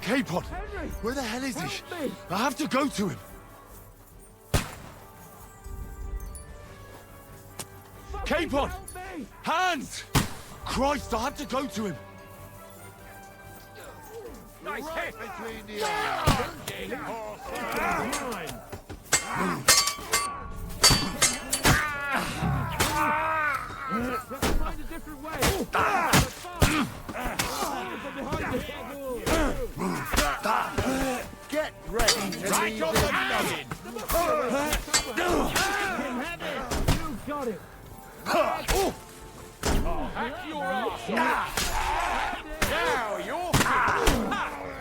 Capon! Where the hell is he? I have to go to him! Capon! Hands! Christ, I have to go to him! Nice hit! Between the Let's find a different way! Get ready to Right leave on this the noggin! You got it! Hack your ass! Now you're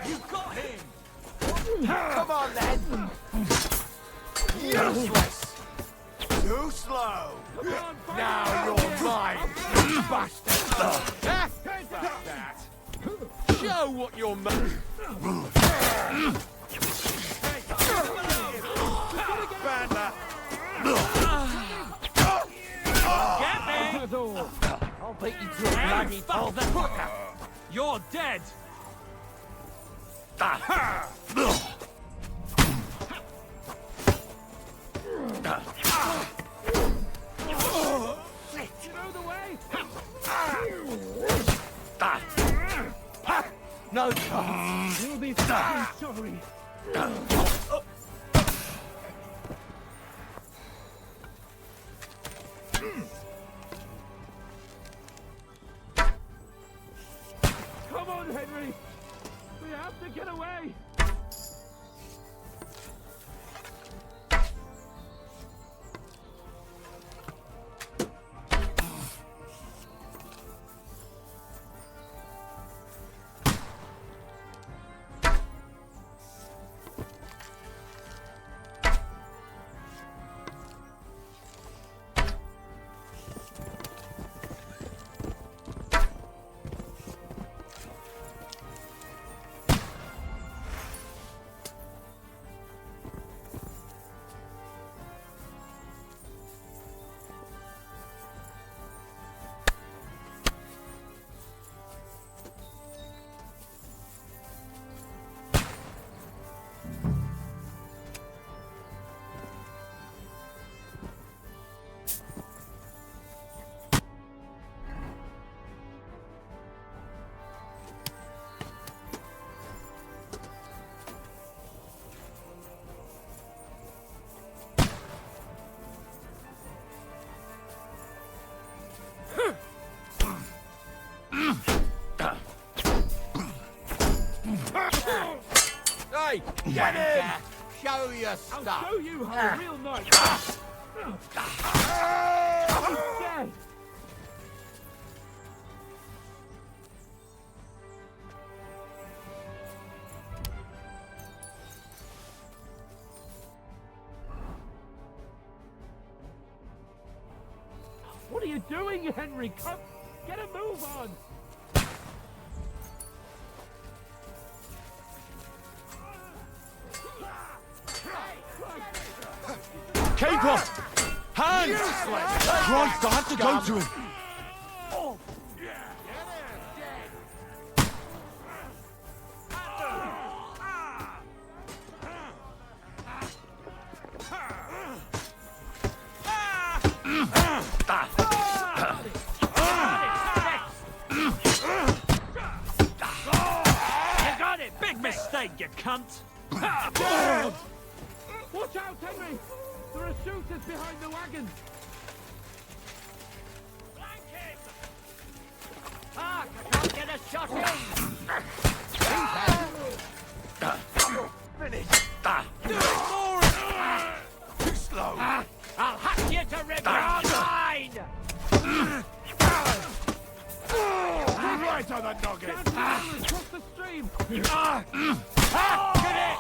you got him! Come on then! Useless! Too slow! Now you're mine, you bastard! Show what you're made! Banda! Get me! I'll beat you to a bloody pulp. You're dead! You know the way? No chance. You'll be fucking sorry. Come on, Henry! We have to get away! Hey, get him! Show your stuff! I'll show you how a real knight... He's dead! you doing, Henry? Come, get a move on! Capon! Hands! Christ, I have to go to him! You got it! Big mistake, you cunt! Watch out, Henry! There are shooters behind the wagon! Ah, I can't get a shot in! Finish! Too slow! I'll hack you to rip your mind! Right on the noggin! Across the stream! Get it!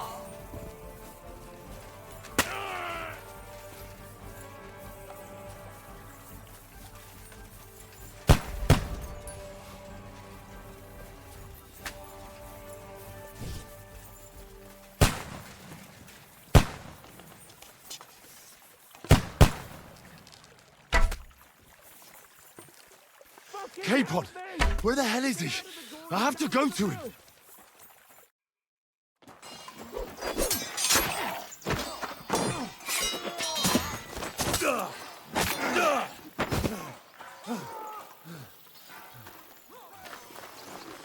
Capon! Where the hell is he? I have to go to him!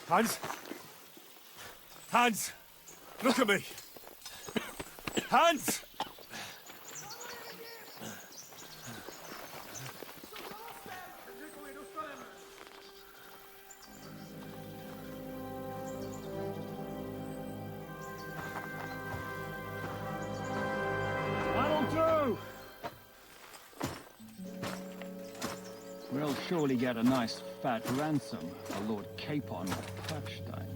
Hans? Hans! Look at me! Hans! We'll surely get a nice fat ransom for Lord Capon of Kirkstein.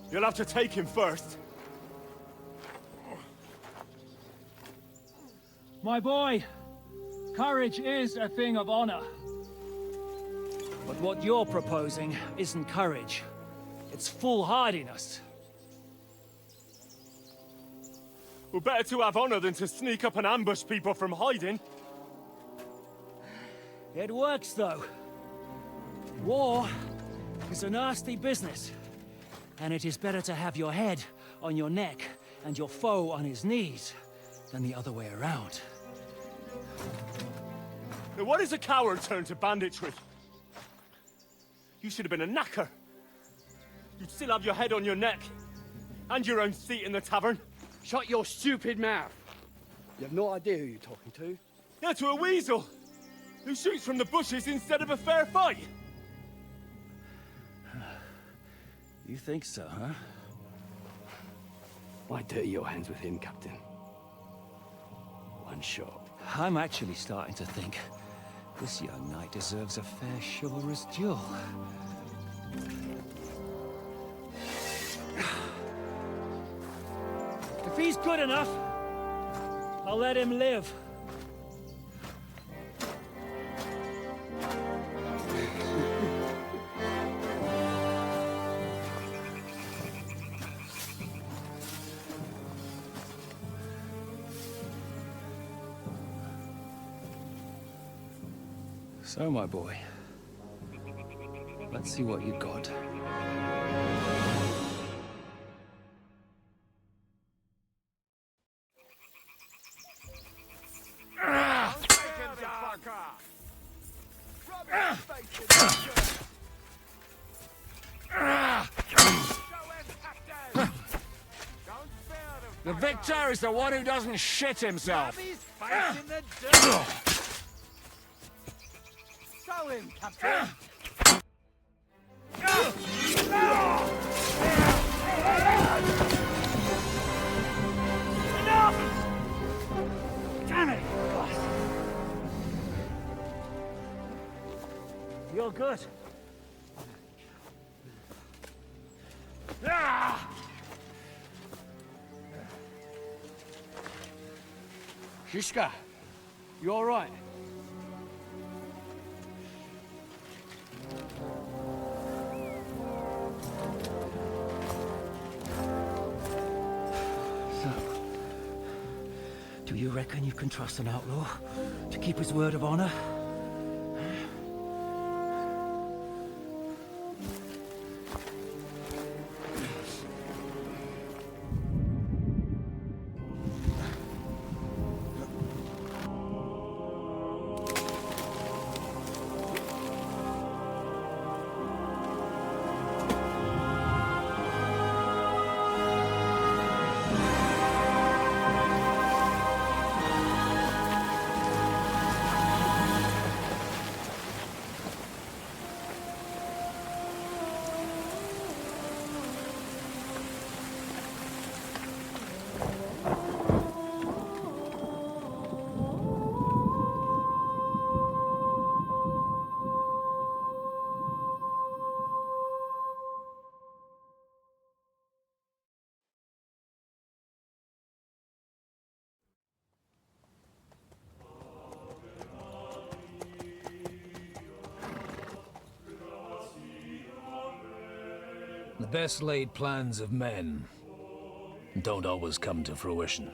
You'll have to take him first. My boy, courage is a thing of honor. But what you're proposing isn't courage. It's foolhardiness. Well, better to have honor than to sneak up and ambush people from hiding. It works, though. War is a nasty business. And it is better to have your head on your neck and your foe on his knees than the other way around. Now, what is a coward turn to banditry? You should have been a knacker. You'd still have your head on your neck. And your own seat in the tavern. Shut your stupid mouth. You have no idea who you're talking to. Yeah, to a weasel. Who shoots from the bushes instead of a fair fight. You think so, huh? Why dirty your hands with him, Captain? One shot. I'm actually starting to think this young knight deserves a fair chivalrous duel. If he's good enough, I'll let him live. So, my boy, let's see what you got. The victor is the one who doesn't shit himself. Show him, Captain! Enough! Damn it! You're good. Shishka, you all right? So, do you reckon you can trust an outlaw to keep his word of honor? The best laid plans of men don't always come to fruition.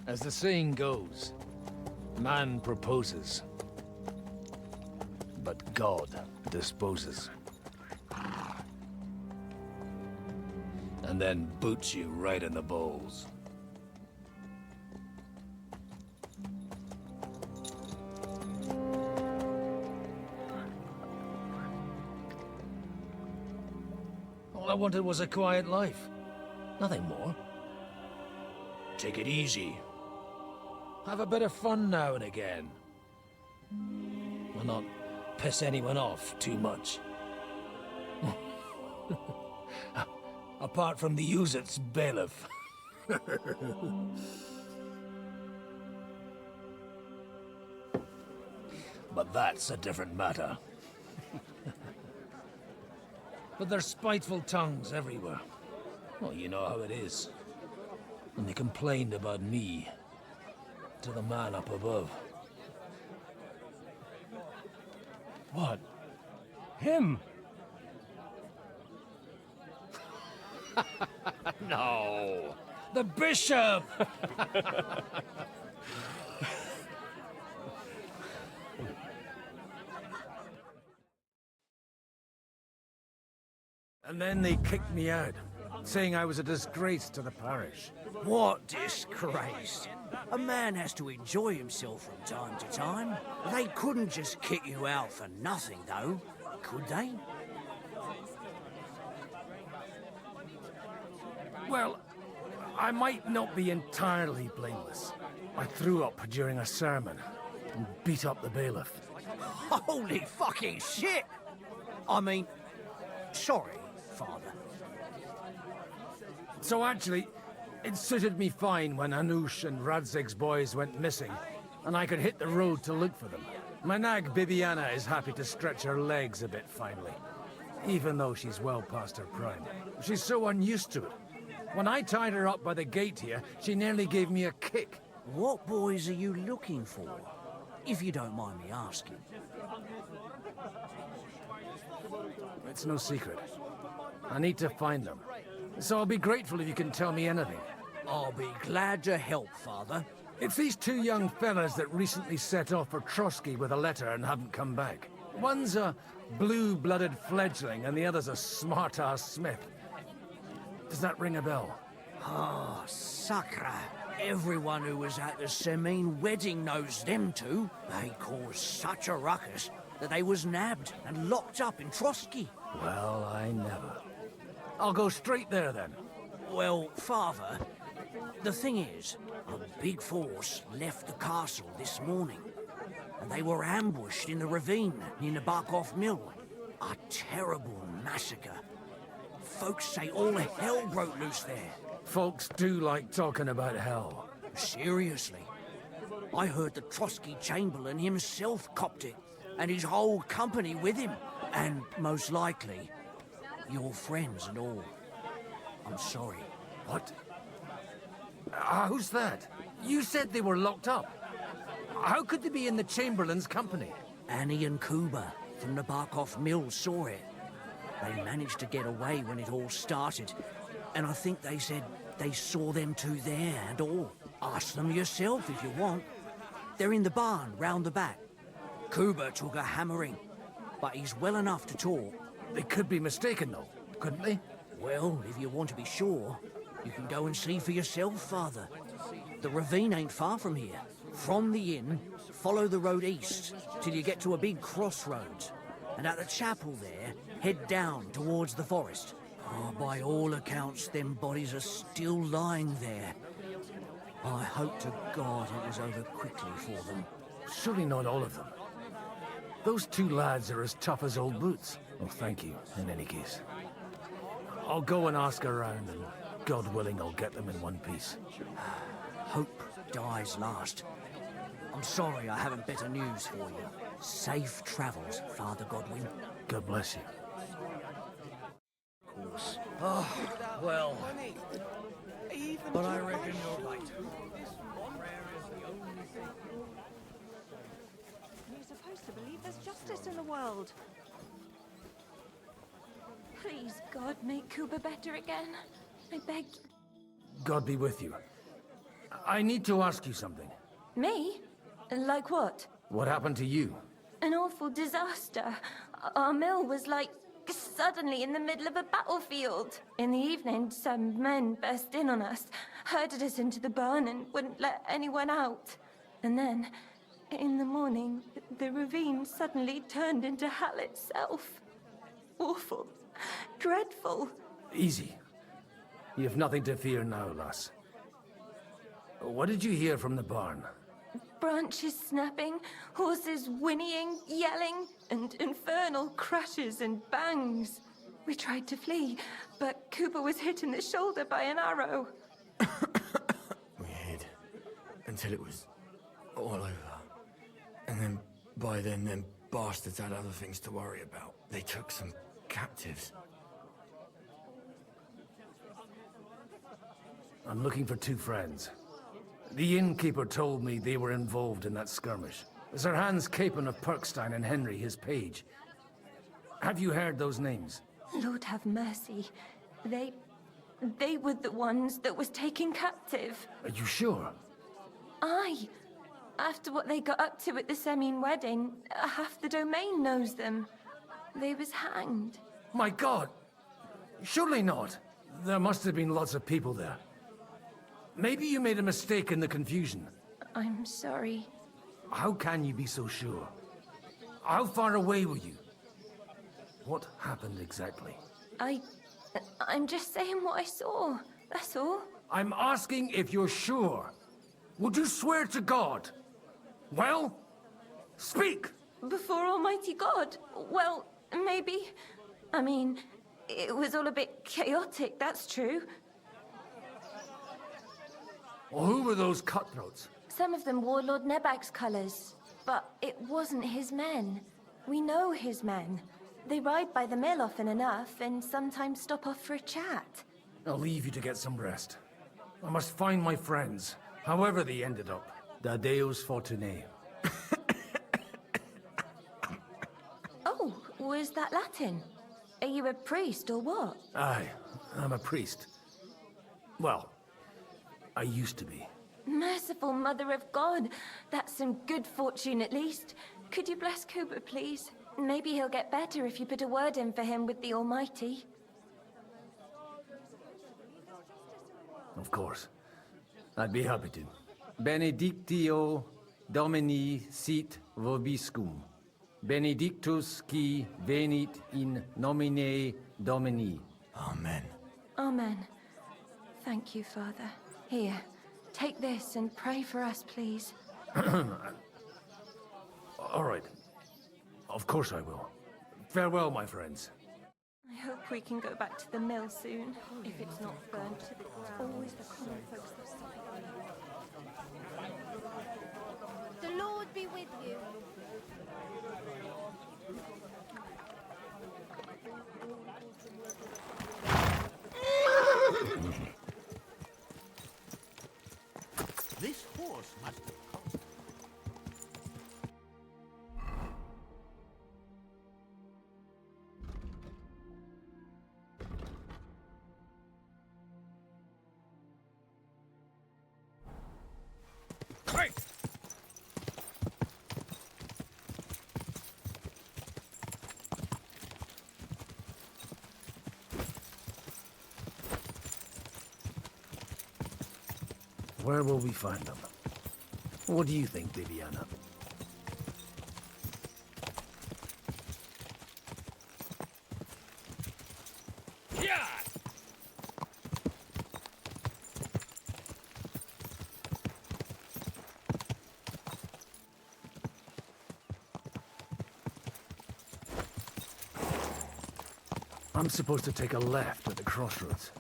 As the saying goes, man proposes, but God disposes. And then boots you right in the balls. All I wanted was a quiet life. Nothing more. Take it easy. Have a bit of fun now and again. Well, not piss anyone off too much. Apart from the Uzit's bailiff. But that's a different matter. But there's spiteful tongues everywhere. Well, you know how it is. And they complained about me to the man up above. What? Him? No! The bishop! And then they kicked me out, saying I was a disgrace to the parish. What disgrace? A man has to enjoy himself from time to time. They couldn't just kick you out for nothing, though, could they? Well, I might not be entirely blameless. I threw up during a sermon and beat up the bailiff. Holy fucking shit! I mean, sorry, Father. So actually, it suited me fine when Anush and Radzig's boys went missing, and I could hit the road to look for them. My nag Bibiana is happy to stretch her legs a bit finally, even though she's well past her prime. She's so unused to it. When I tied her up by the gate here, she nearly gave me a kick. What boys are you looking for, if you don't mind me asking? It's no secret. I need to find them. So I'll be grateful if you can tell me anything. I'll be glad to help, Father. It's these two young fellas that recently set off for Trotsky with a letter and haven't come back. One's a blue-blooded fledgling and the other's a smart-ass smith. Does that ring a bell? Ah, Sakra. Everyone who was at the Semine wedding knows them two. They caused such a ruckus that they was nabbed and locked up in Trotsky. Well, I never. I'll go straight there, then. Well, Father, the thing is, a big force left the castle this morning, and they were ambushed in the ravine near the Barkov Mill. A terrible massacre. Folks say all hell broke loose there. Folks do like talking about hell. Seriously. I heard the Trotsky Chamberlain himself copped it, and his whole company with him. And most likely, your friends and all. I'm sorry. What? Who's that? You said they were locked up. How could they be in the Chamberlain's company? Annie and Kuba from the Barkov Mill saw it. They managed to get away when it all started, and I think they said they saw them two there and all. Ask them yourself if you want. They're in the barn round the back. Kuba took a hammering, but he's well enough to talk. They could be mistaken, though, couldn't they? Well, if you want to be sure, you can go and see for yourself, Father. The ravine ain't far from here. From the inn, follow the road east till you get to a big crossroads. And at the chapel there, head down towards the forest. Oh, by all accounts, them bodies are still lying there. I hope to God it was over quickly for them. Surely not all of them. Those two lads are as tough as old boots. Oh, thank you, in any case. I'll go and ask around, and God willing, I'll get them in one piece. Hope dies last. I'm sorry I haven't better news for you. Safe travels, Father Godwin. God bless you. Of course. Oh, well. But I reckon you're right. You're supposed to believe there's justice in the world. Please, God, make Kuba better again. I beg you. God be with you. I need to ask you something. Me? Like what? What happened to you? An awful disaster. Our mill was like suddenly in the middle of a battlefield. In the evening, some men burst in on us, herded us into the barn and wouldn't let anyone out. And then, in the morning, the ravine suddenly turned into hell itself. Awful. Dreadful. Easy. You have nothing to fear now, lass. What did you hear from the barn? Branches snapping, horses whinnying, yelling, and infernal crashes and bangs. We tried to flee, but Cooper was hit in the shoulder by an arrow. We hid until it was all over. And then, by then, them bastards had other things to worry about. They took some captives. I'm looking for two friends. The innkeeper told me they were involved in that skirmish. Sir Hans Capon of Perkstein and Henry, his page. Have you heard those names? Lord have mercy. They were the ones that was taken captive. Are you sure? Aye. After what they got up to at the Semine wedding, half the domain knows them. They was hanged. My God! Surely not. There must have been lots of people there. Maybe you made a mistake in the confusion. I'm sorry. How can you be so sure? How far away were you? What happened exactly? I'm just saying what I saw. That's all. I'm asking if you're sure. Would you swear to God? Well, speak! Before Almighty God? Well, maybe. I mean, it was all a bit chaotic, that's true. Well, who were those cutthroats? Some of them wore Lord Nebag's colours, but it wasn't his men. We know his men. They ride by the mill often enough, and sometimes stop off for a chat. I'll leave you to get some rest. I must find my friends, however they ended up. Da Deus Fortunae. Oh, was that Latin? Are you a priest or what? Aye, I'm a priest. Well, I used to be. Merciful Mother of God. That's some good fortune at least. Could you bless Cooper, please? Maybe he'll get better if you put a word in for him with the Almighty. Of course. I'd be happy to. Benedictio Domini sit vobiscum. Benedictus qui venit in nomine Domini. Amen. Amen. Thank you, Father. Here, take this and pray for us, please. All right. Of course I will. Farewell, my friends. I hope we can go back to the mill soon, if it's not burnt to the ground. Always the common folks that suffer. force must have come. Where will we find them? What do you think, Bibiana? I'm supposed to take a left at the crossroads.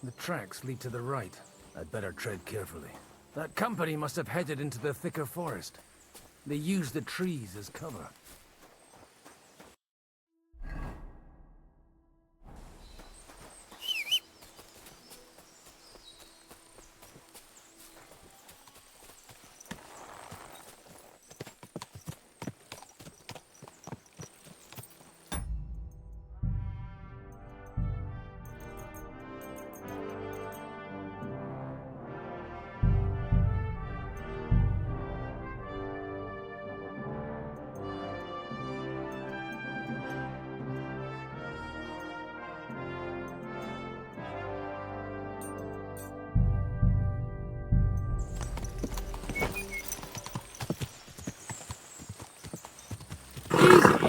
The tracks lead to the right. I'd better tread carefully. That company must have headed into the thicker forest. They used the trees as cover.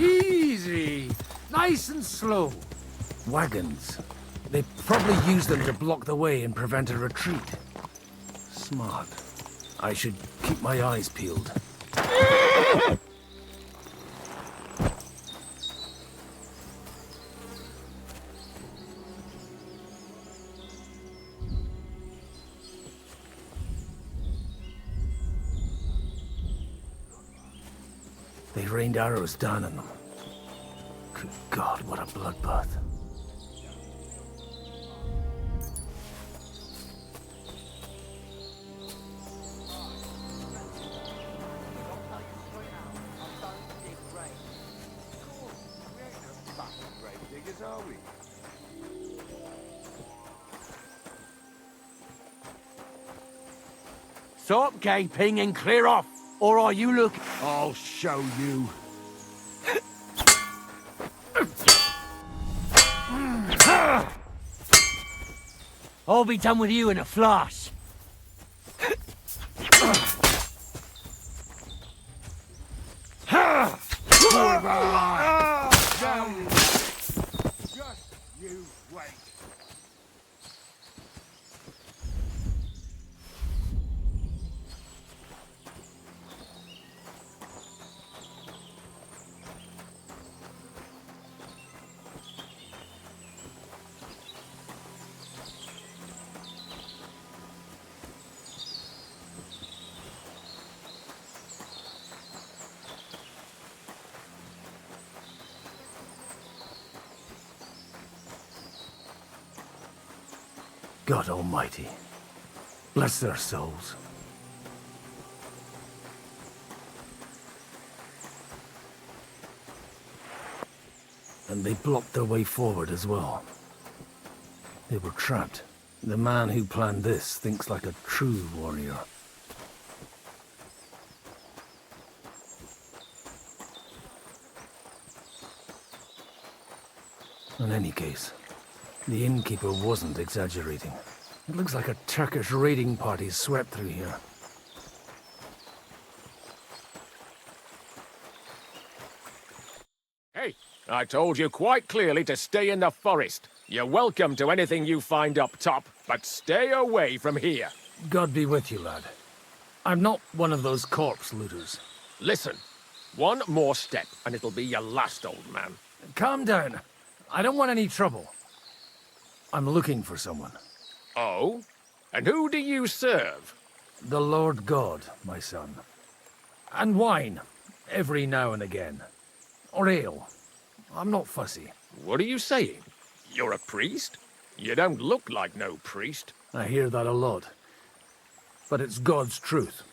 Easy! Nice and slow. Wagons. They probably used them to block the way and prevent a retreat. Smart. I should keep my eyes peeled. They rained arrows down on them. Good God, what a bloodbath. Stop gaping and clear off, or are you look? I'll show you. I'll be done with you in a flash. Just you wait. God Almighty. Bless their souls. And they blocked their way forward as well. They were trapped. The man who planned this thinks like a true warrior. In any case, the innkeeper wasn't exaggerating. It looks like a Turkish raiding party swept through here. Hey, I told you quite clearly to stay in the forest. You're welcome to anything you find up top, but stay away from here. God be with you, lad. I'm not one of those corpse looters. Listen, One more step, and it'll be your last, old man. Calm down. I don't want any trouble. I'm looking for someone. Oh? And who do you serve? The Lord God, my son. And wine, every now and again. Or ale. I'm not fussy. What are you saying? You're a priest? You don't look like no priest. I hear that a lot. But it's God's truth.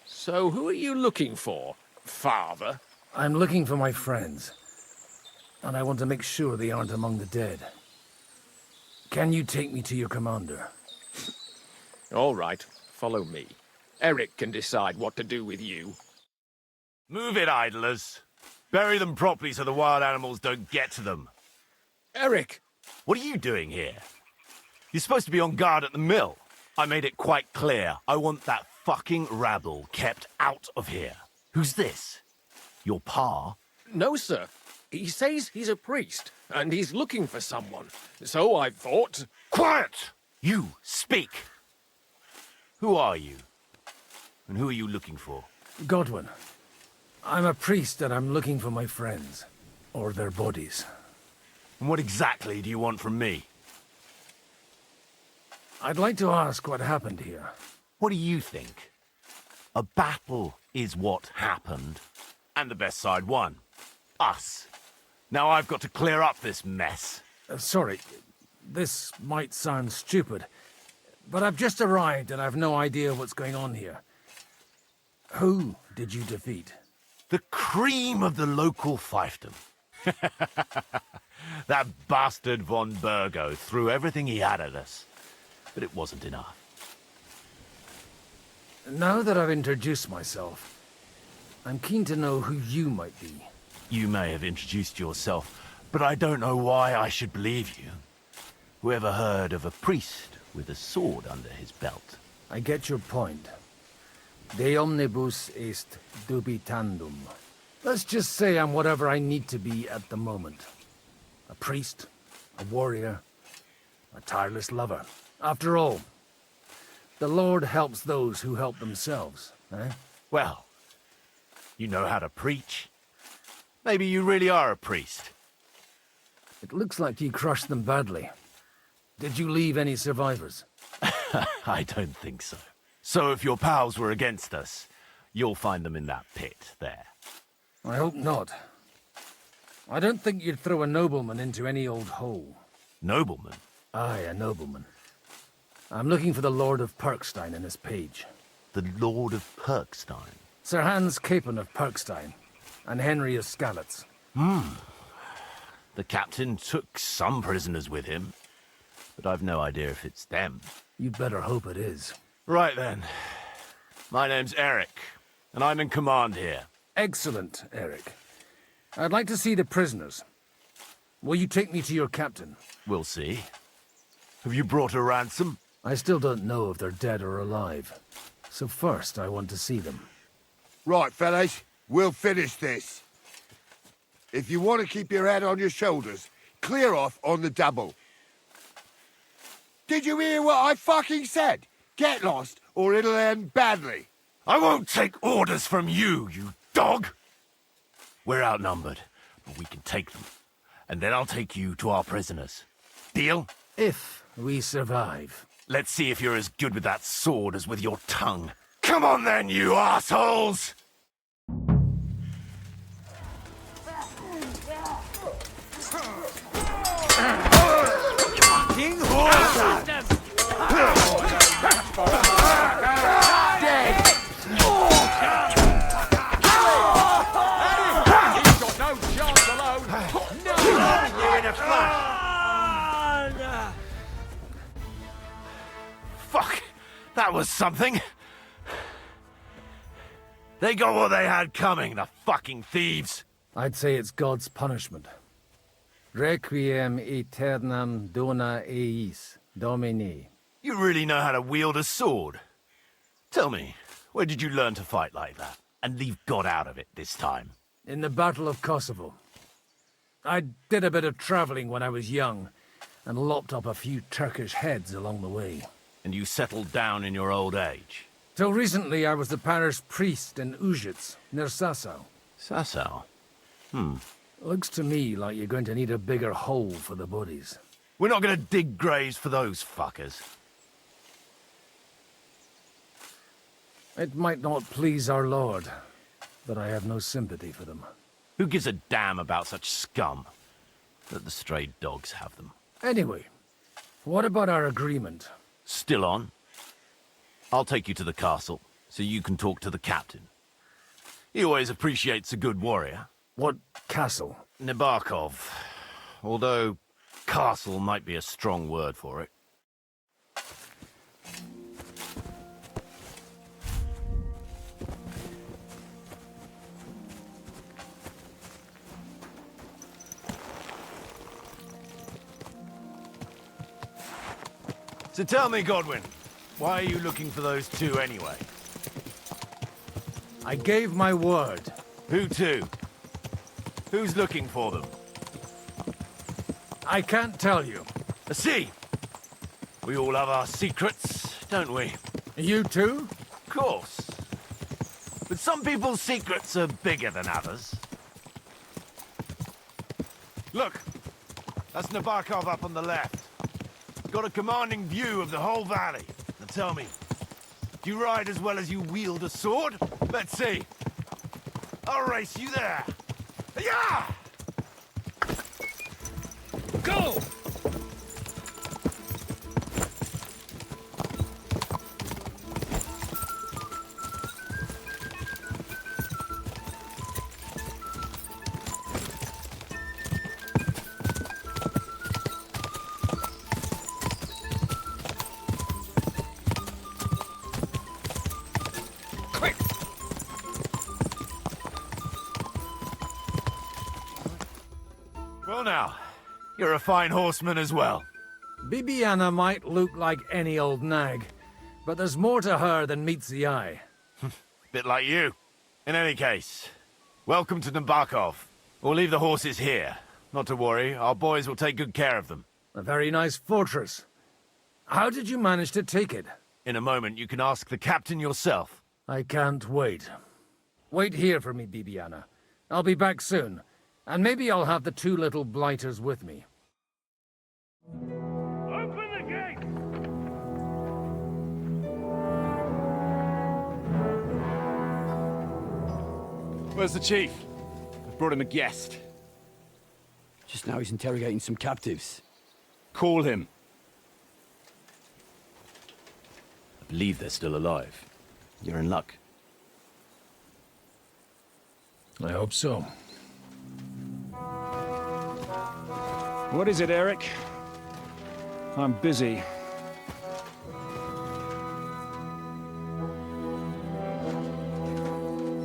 So who are you looking for, Father? I'm looking for my friends. And I want to make sure they aren't among the dead. Can you take me to your commander? All right, follow me. Eric can decide what to do with you. Move it, idlers. Bury them properly so the wild animals don't get to them. Eric! What are you doing here? You're supposed to be on guard at the mill. I made it quite clear. I want that fucking rabble kept out of here. Who's this? Your pa? No, sir. He says he's a priest, and he's looking for someone. So I thought... Quiet! You, speak! Who are you? And who are you looking for? Godwin. I'm a priest and I'm looking for my friends. Or their bodies. And what exactly do you want from me? I'd like to ask what happened here. What do you think? A battle is what happened. And the best side won. Us. Now I've got to clear up this mess. Sorry, this might sound stupid, but I've just arrived and I've no idea what's going on here. Who did you defeat? The cream of the local fiefdom. That bastard von Burgo threw everything he had at us, but it wasn't enough. Now that I've introduced myself, I'm keen to know who you might be. You may have introduced yourself, but I don't know why I should believe you. Whoever heard of a priest with a sword under his belt? I get your point. De omnibus est dubitandum. Let's just say I'm whatever I need to be at the moment. A priest, a warrior, a tireless lover. After all, the Lord helps those who help themselves, eh? Well, you know how to preach. Maybe you really are a priest. It looks like you crushed them badly. Did you leave any survivors? I don't think so. So if your pals were against us, you'll find them in that pit there. I hope not. I don't think you'd throw a nobleman into any old hole. Nobleman? Aye, a nobleman. I'm looking for the Lord of Perkstein and his page. The Lord of Perkstein? Sir Hans Capon of Perkstein, and Henry of Skalitz. The captain took some prisoners with him, but I've no idea if it's them. You'd better hope it is. Right then. My name's Eric, and I'm in command here. Excellent, Eric. I'd like to see the prisoners. Will you take me to your captain? We'll see. Have you brought a ransom? I still don't know if they're dead or alive. So first, I want to see them. Right, fellas. We'll finish this. If you want to keep your head on your shoulders, clear off on the double. Did you hear what I fucking said? Get lost, or it'll end badly. I won't take orders from you, you dog! We're outnumbered, but we can take them. And then I'll take you to our prisoners. Deal? If we survive. Let's see if you're as good with that sword as with your tongue. Come on then, you assholes! King Horse! Dead! He's got no chance alone! No! You in a flash! Fuck! That was something! They got what they had coming, the fucking thieves! I'd say it's God's punishment. Requiem aeternam dona eis, Domini. You really know how to wield a sword. Tell me, where did you learn to fight like that? And leave God out of it this time? In the Battle of Kosovo. I did a bit of traveling when I was young, and lopped up a few Turkish heads along the way. And you settled down in your old age? Till recently I was the parish priest in Ujits, near Sasau. Sasau. Looks to me like you're going to need a bigger hole for the bodies. We're not going to dig graves for those fuckers. It might not please our lord, but I have no sympathy for them. Who gives a damn about such scum? Let the stray dogs have them. Anyway, what about our agreement? Still on. I'll take you to the castle, so you can talk to the captain. He always appreciates a good warrior. What castle? Nebarkov. Although, castle might be a strong word for it. So tell me, Godwin, why are you looking for those two anyway? I gave my word. Who to? Who's looking for them? I can't tell you. See, we all have our secrets, don't we? You too? Of course. But some people's secrets are bigger than others. Look, that's Nebarkov up on the left. Got a commanding view of the whole valley. Now tell me, do you ride as well as you wield a sword? Let's see. I'll race you there. Yeah! Go! Well now, you're a fine horseman as well. Bibiana might look like any old nag, but there's more to her than meets the eye. Bit like you. In any case, welcome to Nebarkov. We'll leave the horses here. Not to worry, our boys will take good care of them. A very nice fortress. How did you manage to take it? In a moment, you can ask the captain yourself. I can't wait. Wait here for me, Bibiana. I'll be back soon, and maybe I'll have the two little blighters with me. Open the gate! Where's the chief? I've brought him a guest. Just now he's interrogating some captives. Call him. I believe they're still alive. You're in luck. I hope so. What is it, Eric? I'm busy.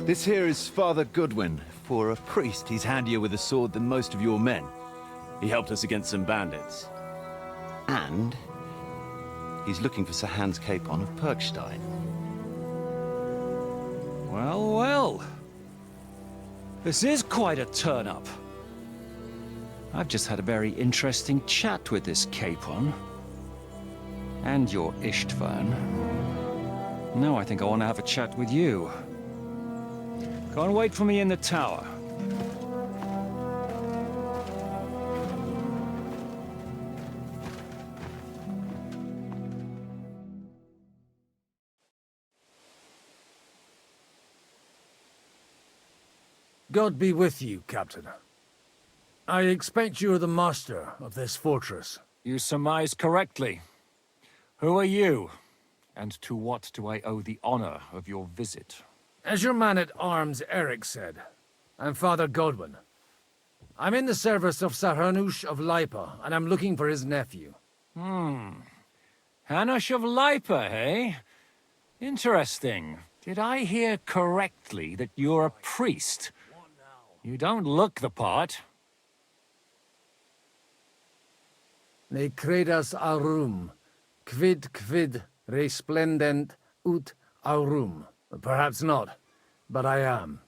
This here is Father Goodwin. For a priest, he's handier with a sword than most of your men. He helped us against some bandits. And he's looking for Sir Hans Capon of Perkstein. Well, well. This is quite a turn-up. I've just had a very interesting chat with this Capon. And your Ishtvan. Now I think I want to have a chat with you. Go and wait for me in the tower. God be with you, Captain. I expect you're the master of this fortress. You surmise correctly. Who are you? And to what do I owe the honor of your visit? As your man-at-arms Eric said, I'm Father Godwin. I'm in the service of Sir Hanush of Lipa, and I'm looking for his nephew. Hanush of Lipa, eh? Interesting. Did I hear correctly that you're a priest? You don't look the part. Ne credas aurum, quid resplendent ut aurum. Perhaps not, but I am.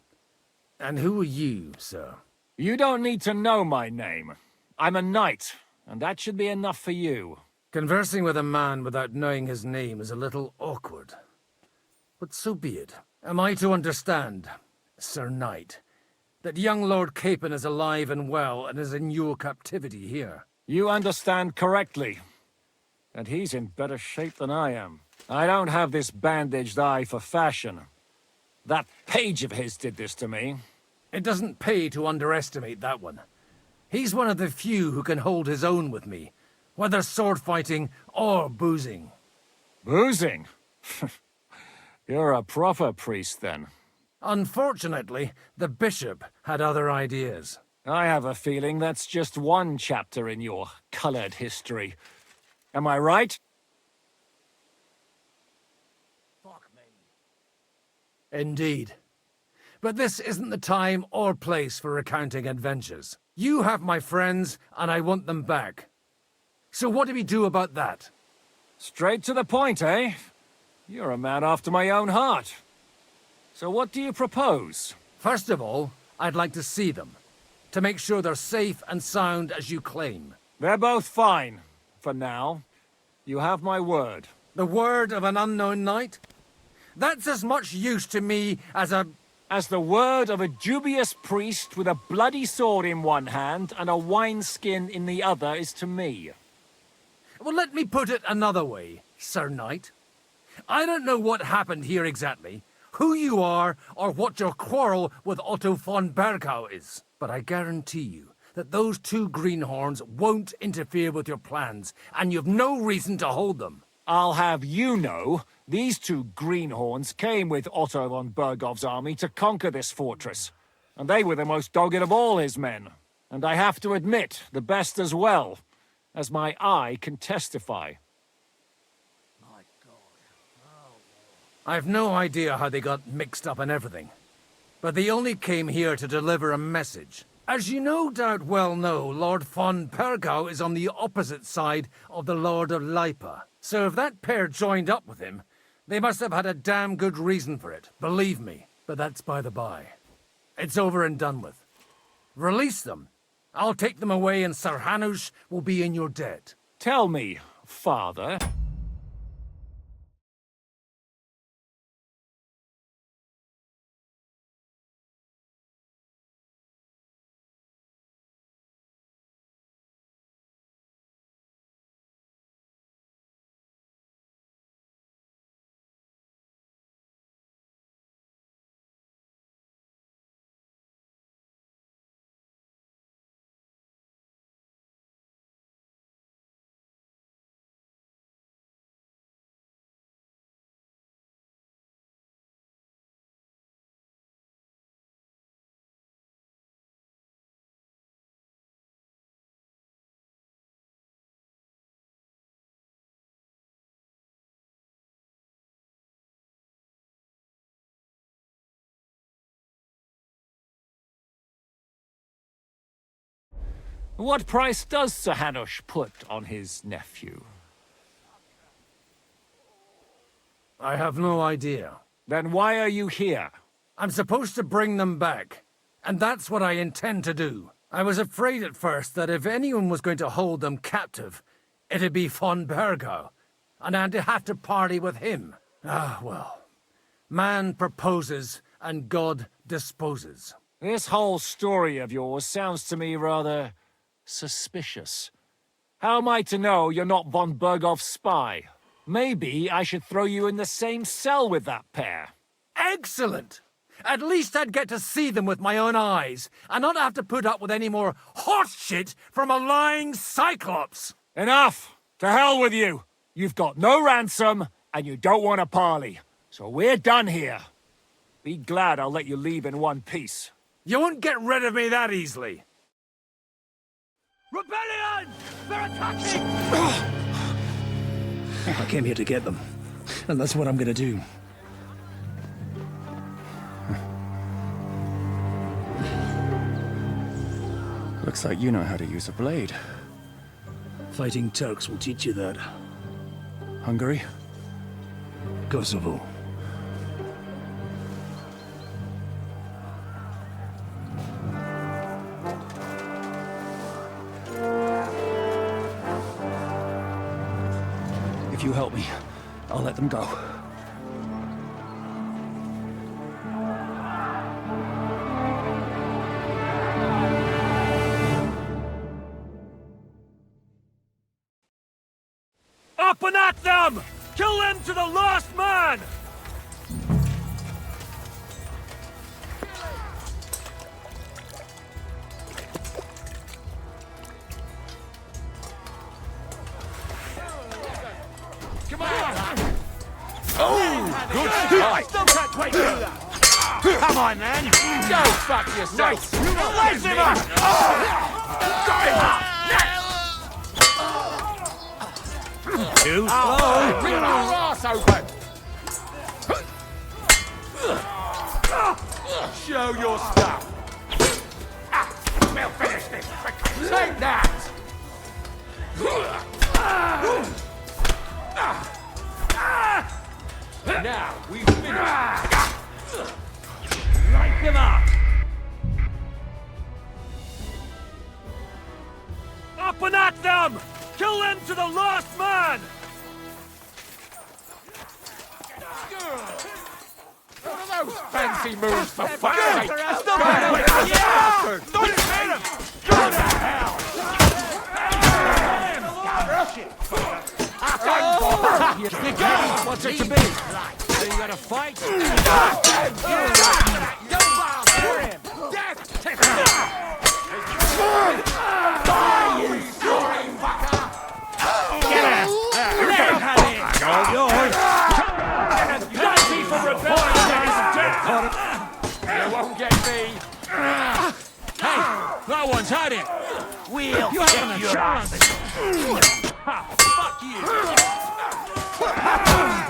And who are you, sir? You don't need to know my name. I'm a knight, and that should be enough for you. Conversing with a man without knowing his name is a little awkward. But so be it. Am I to understand, Sir Knight, that young Lord Capon is alive and well and is in your captivity here. You understand correctly. And he's in better shape than I am. I don't have this bandaged eye for fashion. That page of his did this to me. It doesn't pay to underestimate that one. He's one of the few who can hold his own with me, whether sword fighting or boozing. Boozing? You're a proper priest, then. Unfortunately, the bishop had other ideas. I have a feeling that's just one chapter in your colored history. Am I right? Indeed. But this isn't the time or place for recounting adventures. You have my friends, and I want them back. So what do we do about that? Straight to the point, eh? You're a man after my own heart. So what do you propose? First of all, I'd like to see them, to make sure they're safe and sound as you claim. They're both fine, for now. You have my word. The word of an unknown knight? That's as much use to me as the word of a dubious priest with a bloody sword in one hand and a wineskin in the other is to me. Well, let me put it another way, Sir Knight. I don't know what happened here exactly, who you are, or what your quarrel with Otto von Bergau is. But I guarantee you that those two greenhorns won't interfere with your plans, and you've no reason to hold them. I'll have you know, these two greenhorns came with Otto von Bergau's army to conquer this fortress, and they were the most dogged of all his men. And I have to admit, the best as well, as my eye can testify. I've no idea how they got mixed up in everything, but they only came here to deliver a message. As you no doubt well know, Lord von Bergau is on the opposite side of the Lord of Lipa. So if that pair joined up with him, they must have had a damn good reason for it, believe me. But that's by the by. It's over and done with. Release them. I'll take them away and Sir Hanush will be in your debt. Tell me, Father... What price does Sir Hanush put on his nephew? I have no idea. Then why are you here? I'm supposed to bring them back, and that's what I intend to do. I was afraid at first that if anyone was going to hold them captive, it'd be von Bergau, and I'd have to parley with him. Ah, well. Man proposes, and God disposes. This whole story of yours sounds to me rather... suspicious. How am I to know you're not von Bergau's spy? Maybe I should throw you in the same cell with that pair. Excellent! At least I'd get to see them with my own eyes, and not have to put up with any more horse shit from a lying cyclops! Enough! To hell with you! You've got no ransom, and you don't want to parley. So we're done here. Be glad I'll let you leave in one piece. You won't get rid of me that easily. Rebellion! They're attacking! I came here to get them, and that's what I'm gonna do. Looks like you know how to use a blade. Fighting Turks will teach you that. Hungary? Kosovo. If you help me, I'll let them go. at them! Kill them to the last man! Come on! Oh, good fight! Still can't quite do that! Come on, man! Go fuck yourself! Raise him up! Got him up! Too slow! Rip your ass open! Show your stuff! We'll finish this quickly! Take that! Now we've finished! Light him up! Up and at them! Kill them to the last man! What are those fancy moves for fuck's sake? Stop it! Yeah! Don't hit him! Go to hell! What's it to be? So you gotta fight? You won't get me! Hey, that one's had it! We'll You haven't a chance! Fuck you!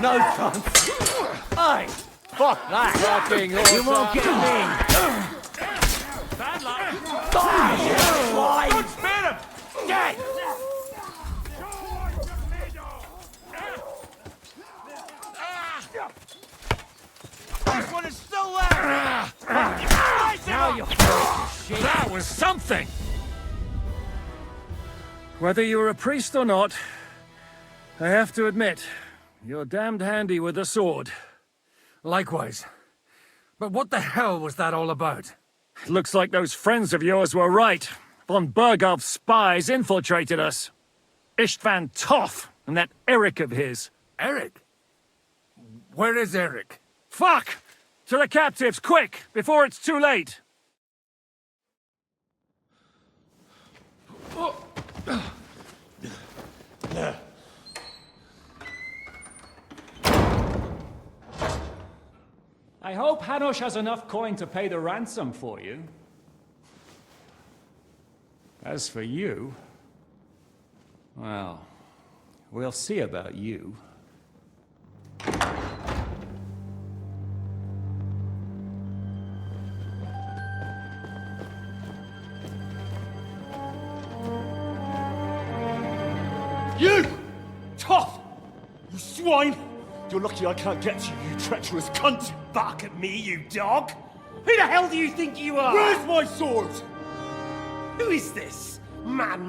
No chance! Hey! Fuck that! Fucking awesome. You won't get me! Bad luck! Die! Don't spin him! Dead! This one is still there! Now you shit! That was something! Whether you're a priest or not, I have to admit, you're damned handy with a sword. Likewise. But what the hell was that all about? It looks like those friends of yours were right. Von Bergov's spies infiltrated us. Istvan Toth and that Eric of his. Eric? Where is Eric? Fuck! To the captives, quick, before it's too late! I hope Hanush has enough coin to pay the ransom for you. As for you, well, we'll see about you. You! Tough! You swine! You're lucky I can't get you, you treacherous cunt! Bark at me, you dog! Who the hell do you think you are? Where's my sword? Who is this? Man.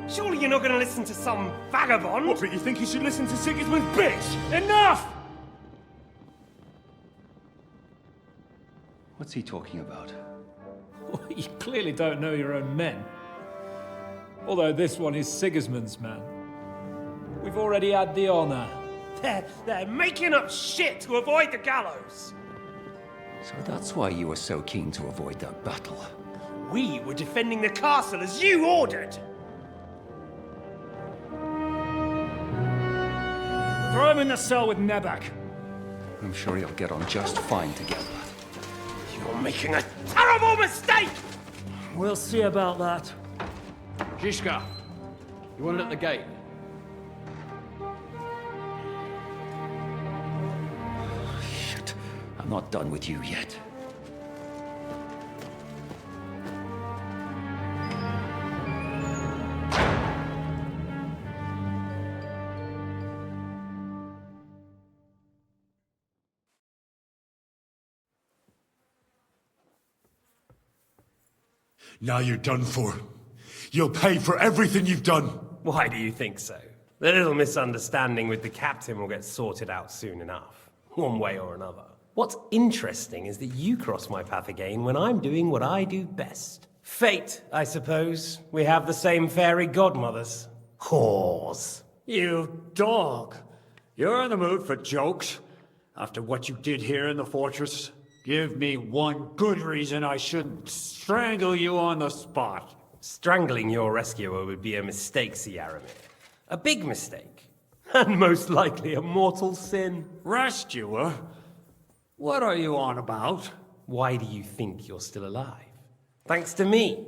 Surely you're not going to listen to some vagabond? What, but you think you should listen to Sigismund's bitch? Enough! What's he talking about? You clearly don't know your own men. Although this one is Sigismund's man. We've already had the honor. They're making up shit to avoid the gallows. So that's why you were so keen to avoid that battle. We were defending the castle as you ordered. Throw him in the cell with Nebak. I'm sure he'll get on just fine together. You're making a terrible mistake! We'll see about that. Zhishka, you want it at the gate? Shit, I'm not done with you yet. Now you're done for. You'll pay for everything you've done. Why do you think so? The little misunderstanding with the captain will get sorted out soon enough, one way or another. What's interesting is that you cross my path again when I'm doing what I do best. Fate, I suppose. We have the same fairy godmothers. Whores. You dog. You're in the mood for jokes? After what you did here in the fortress? Give me one good reason I shouldn't strangle you on the spot. Strangling your rescuer would be a mistake, Yaramir. A big mistake. And most likely a mortal sin. Rescuer? What are you on about? Why do you think you're still alive? Thanks to me.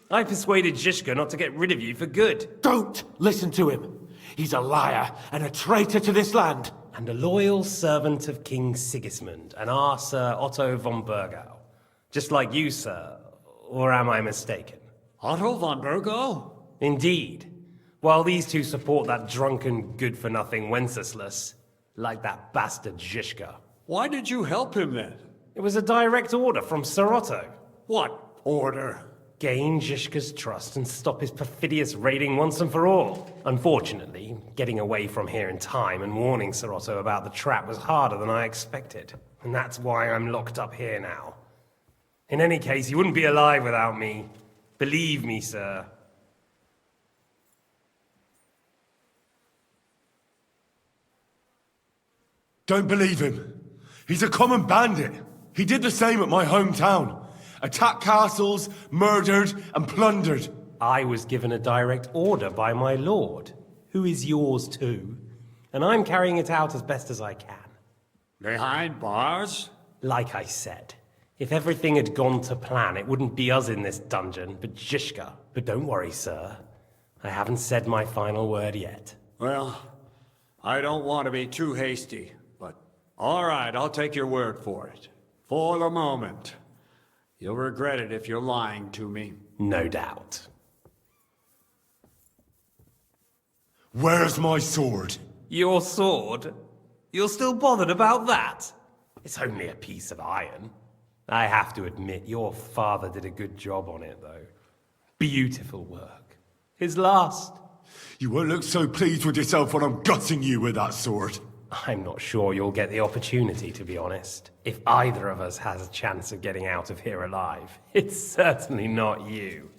I persuaded Zhishka not to get rid of you for good. Don't listen to him. He's a liar and a traitor to this land. And a loyal servant of King Sigismund and our Sir Otto von Burgau. Just like you, sir. Or am I mistaken? Otto von Burgau? Indeed. While these two support that drunken, good-for-nothing Wenceslas, like that bastard Zhishka. Why did you help him then? It was a direct order from Sir Otto. What order? Gain Zhishka's trust and stop his perfidious raiding once and for all. Unfortunately, getting away from here in time and warning Sir Otto about the trap was harder than I expected. And that's why I'm locked up here now. In any case, you wouldn't be alive without me. Believe me, sir. Don't believe him. He's a common bandit. He did the same at my hometown. Attacked castles, murdered, and plundered. I was given a direct order by my lord, who is yours too, and I'm carrying it out as best as I can. Behind bars? Like I said, if everything had gone to plan, it wouldn't be us in this dungeon, but Zhishka. But don't worry, sir. I haven't said my final word yet. Well, I don't want to be too hasty, but all right, I'll take your word for it. For the moment. You'll regret it if you're lying to me. No doubt. Where's my sword? Your sword? You're still bothered about that? It's only a piece of iron. I have to admit, your father did a good job on it, though. Beautiful work. His last. You won't look so pleased with yourself when I'm gutting you with that sword. I'm not sure you'll get the opportunity, to be honest. If either of us has a chance of getting out of here alive, it's certainly not you.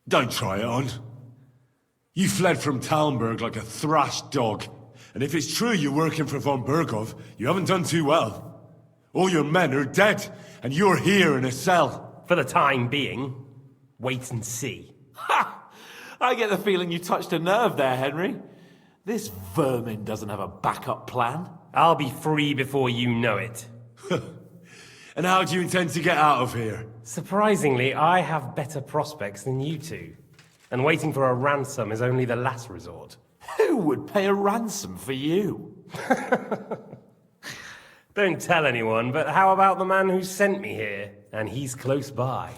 Don't try it on. You fled from Talmberg like a thrashed dog. And if it's true you're working for von Burgov, you haven't done too well. All your men are dead, and you're here in a cell. For the time being, wait and see. Ha! I get the feeling you touched a nerve there, Henry. This vermin doesn't have a backup plan. I'll be free before you know it. And how do you intend to get out of here? Surprisingly, I have better prospects than you two. And waiting for a ransom is only the last resort. Who would pay a ransom for you? Don't tell anyone, but how about the man who sent me here? And he's close by.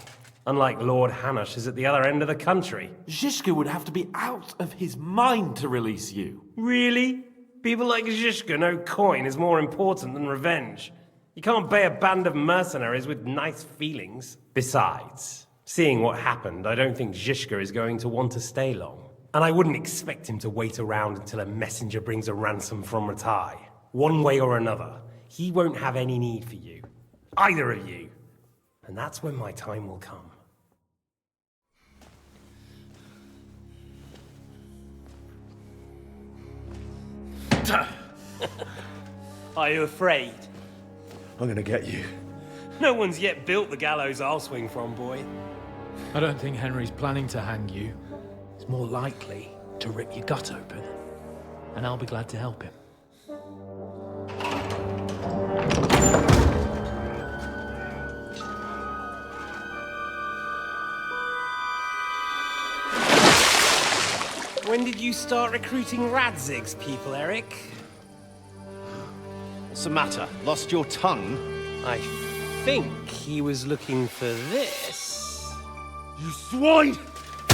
Unlike Lord Hanush is at the other end of the country. Zhishka would have to be out of his mind to release you. Really? People like Zhishka know coin is more important than revenge. You can't pay a band of mercenaries with nice feelings. Besides, seeing what happened, I don't think Zhishka is going to want to stay long. And I wouldn't expect him to wait around until a messenger brings a ransom from Ratai. One way or another, he won't have any need for you. Either of you. And that's when my time will come. Are you afraid? I'm gonna get you. No one's yet built the gallows I'll swing from, boy. I don't think Henry's planning to hang you. He's more likely to rip your gut open. And I'll be glad to help him. When did you start recruiting Radzig's people, Eric? What's the matter? Lost your tongue? I think he was looking for this. You swine!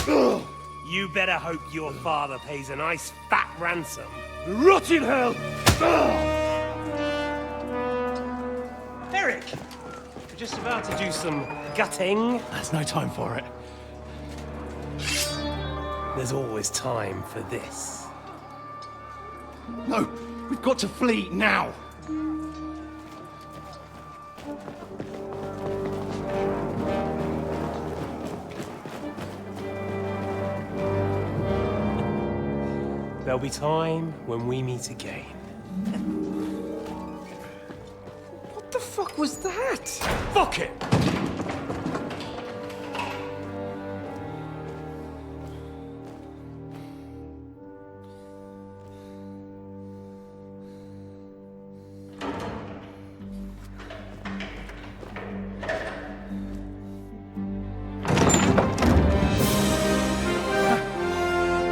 Ugh. You better hope your father pays a nice fat ransom. Rot in hell! Eric! We're just about to do some gutting. There's no time for it. There's always time for this. No, we've got to flee now. There'll be time when we meet again. What the fuck was that? Fuck it!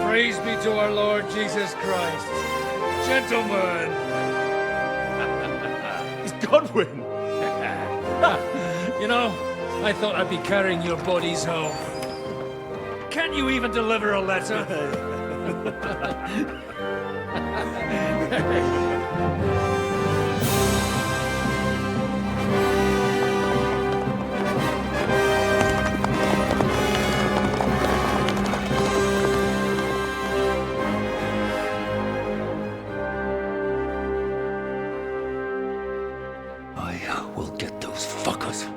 Praise be to our Lord Jesus Christ. Gentlemen! It's Godwin! You know, I thought I'd be carrying your bodies home. Can't you even deliver a letter? I will get those fuckers.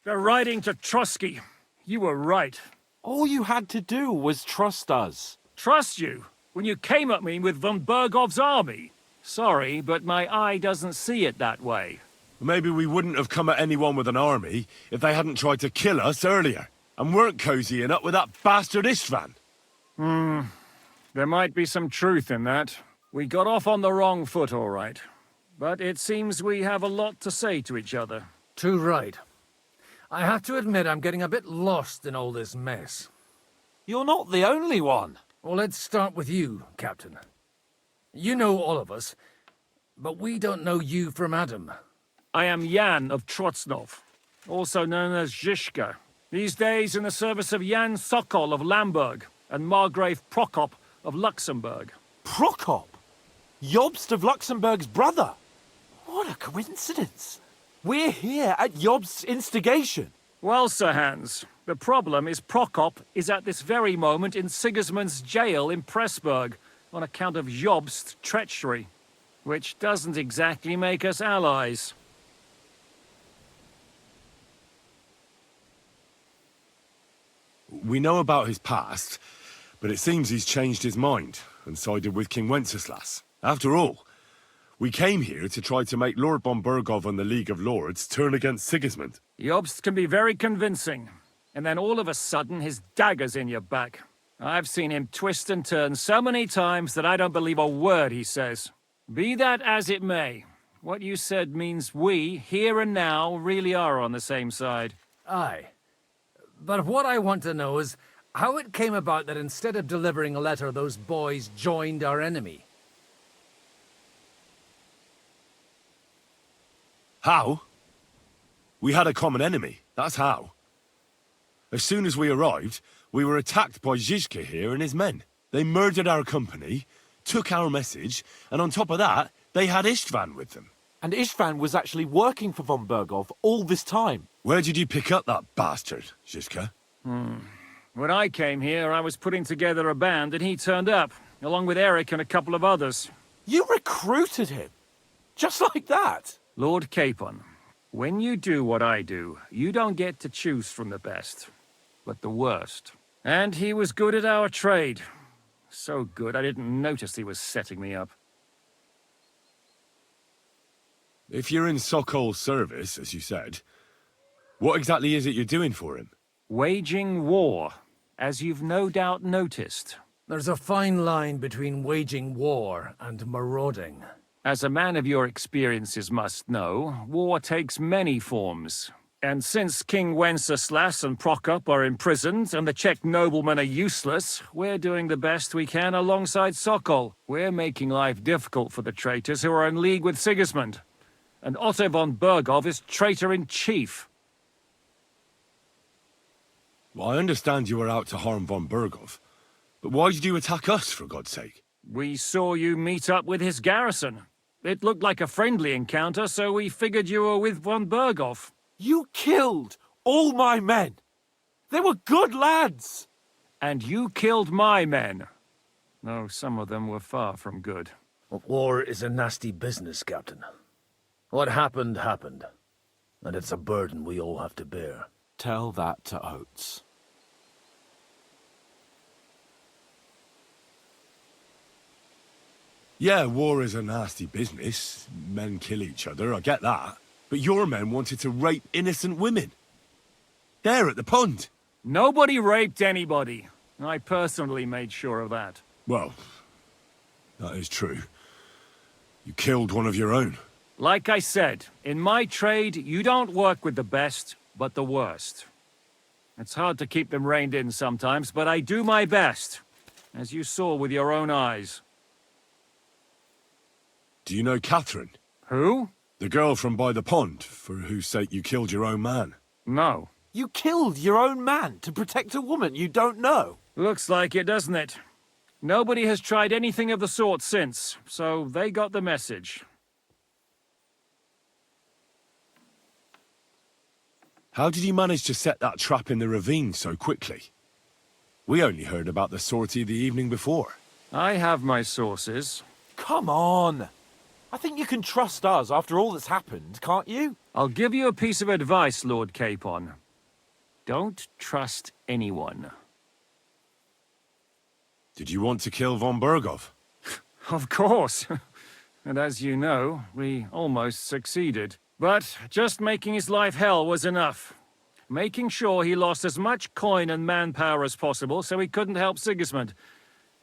They're riding to Trotsky. You were right. All you had to do was trust us. Trust you? When you came at me with von Bergov's army? Sorry, but my eye doesn't see it that way. Maybe we wouldn't have come at anyone with an army if they hadn't tried to kill us earlier, and weren't cozying up with that bastard Istvan. There might be some truth in that. We got off on the wrong foot, all right. But it seems we have a lot to say to each other. Too right. I have to admit I'm getting a bit lost in all this mess. You're not the only one. Well, let's start with you, Captain. You know all of us, but we don't know you from Adam. I am Jan of Trotsnov, also known as Zizka. These days in the service of Jan Sokol of Lamberg and Margrave Prokop of Luxembourg. Prokop? Jobst of Luxembourg's brother? What a coincidence. We're here at Jobst's instigation. Well, Sir Hans, the problem is Prokop is at this very moment in Sigismund's jail in Pressburg on account of Jobst's treachery, which doesn't exactly make us allies. We know about his past, but it seems he's changed his mind and sided with King Wenceslas. After all, we came here to try to make Lord von Bergov and the League of Lords turn against Sigismund. Jobst can be very convincing, and then all of a sudden his dagger's in your back. I've seen him twist and turn so many times that I don't believe a word he says. Be that as it may, what you said means we, here and now, really are on the same side. Aye. But what I want to know is how it came about that instead of delivering a letter, those boys joined our enemy. How? We had a common enemy, that's how. As soon as we arrived, we were attacked by Zizka here and his men. They murdered our company, took our message, and on top of that, they had Istvan with them. And Istvan was actually working for von Bergov all this time. Where did you pick up that bastard, Zizka? When I came here, I was putting together a band and he turned up, along with Eric and a couple of others. You recruited him? Just like that? Lord Capon, when you do what I do, you don't get to choose from the best, but the worst. And he was good at our trade. So good, I didn't notice he was setting me up. If you're in Sokol's service, as you said, what exactly is it you're doing for him? Waging war, as you've no doubt noticed. There's a fine line between waging war and marauding. As a man of your experiences must know, war takes many forms. And since King Wenceslas and Prokop are imprisoned and the Czech noblemen are useless, we're doing the best we can alongside Sokol. We're making life difficult for the traitors who are in league with Sigismund. And Otto von Bergov is traitor-in-chief. Well, I understand you were out to harm von Bergov, but why did you attack us, for God's sake? We saw you meet up with his garrison. It looked like a friendly encounter, so we figured you were with von Bergov. You killed all my men. They were good lads. And you killed my men. Though some of them were far from good. War is a nasty business, Captain. What happened, happened. And it's a burden we all have to bear. Tell that to Oates. Yeah, war is a nasty business. Men kill each other, I get that. But your men wanted to rape innocent women. There at the pond. Nobody raped anybody. I personally made sure of that. Well, that is true. You killed one of your own. Like I said, in my trade, you don't work with the best, but the worst. It's hard to keep them reined in sometimes, but I do my best, as you saw with your own eyes. Do you know Catherine? Who? The girl from by the pond, for whose sake you killed your own man. No. You killed your own man to protect a woman you don't know? Looks like it, doesn't it? Nobody has tried anything of the sort since, so they got the message. How did you manage to set that trap in the ravine so quickly? We only heard about the sortie the evening before. I have my sources. Come on! I think you can trust us after all that's happened, can't you? I'll give you a piece of advice, Lord Capon. Don't trust anyone. Did you want to kill von Berghoff? Of course. And as you know, we almost succeeded. But just making his life hell was enough. Making sure he lost as much coin and manpower as possible so he couldn't help Sigismund.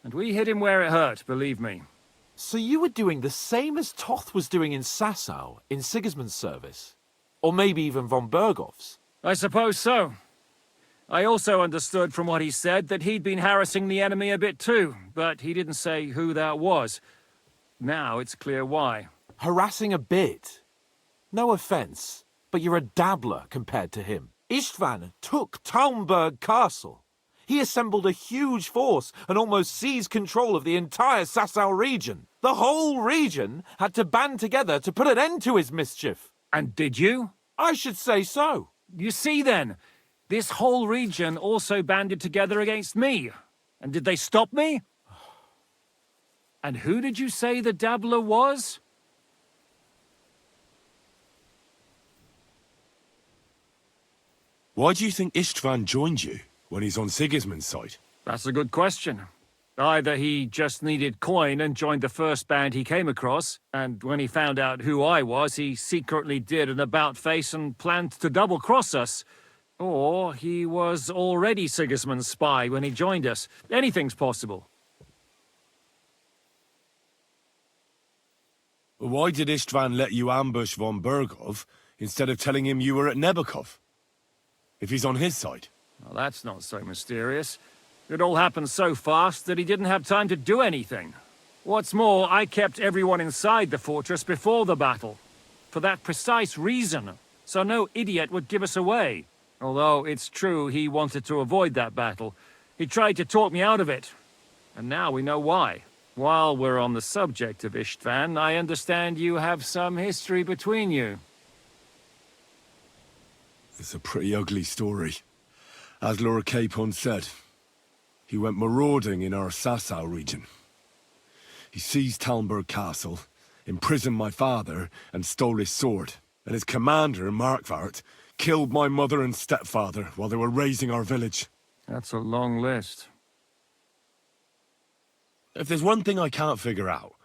And we hit him where it hurt, believe me. So you were doing the same as Toth was doing in Sasau, in Sigismund's service? Or maybe even von Berghoff's? I suppose so. I also understood from what he said that he'd been harassing the enemy a bit too, but he didn't say who that was. Now it's clear why. Harassing a bit? No offense, but you're a dabbler compared to him. Istvan took Talmberg Castle. He assembled a huge force and almost seized control of the entire Sasau region. The whole region had to band together to put an end to his mischief. And did you? I should say so. You see then, this whole region also banded together against me. And did they stop me? And who did you say the dabbler was? Why do you think Istvan joined you when he's on Sigismund's side? That's a good question. Either he just needed coin and joined the first band he came across, and when he found out who I was, he secretly did an about-face and planned to double-cross us. Or he was already Sigismund's spy when he joined us. Anything's possible. Why did Istvan let you ambush von Berghoff instead of telling him you were at Nebukov? If he's on his side? Well, that's not so mysterious. It all happened so fast that he didn't have time to do anything. What's more, I kept everyone inside the fortress before the battle. For that precise reason, so no idiot would give us away. Although it's true he wanted to avoid that battle. He tried to talk me out of it. And now we know why. While we're on the subject of Istvan, I understand you have some history between you. It's a pretty ugly story. As Lord Capon said, he went marauding in our Sasau region. He seized Talmberg Castle, imprisoned my father, and stole his sword. And his commander, Markvart, killed my mother and stepfather while they were raising our village. That's a long list. If there's one thing I can't figure out,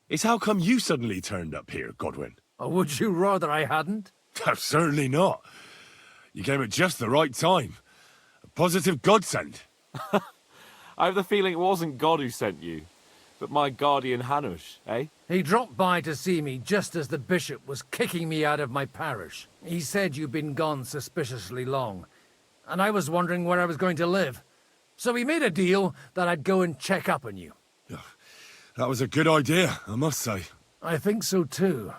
it's how come you suddenly turned up here, Godwin? Or would you rather I hadn't? Certainly not. You came at just the right time. A positive godsend. I have the feeling it wasn't God who sent you, but my guardian Hanush, eh? He dropped by to see me just as the bishop was kicking me out of my parish. He said you'd been gone suspiciously long, and I was wondering where I was going to live. So we made a deal that I'd go and check up on you. That was a good idea, I must say. I think so too.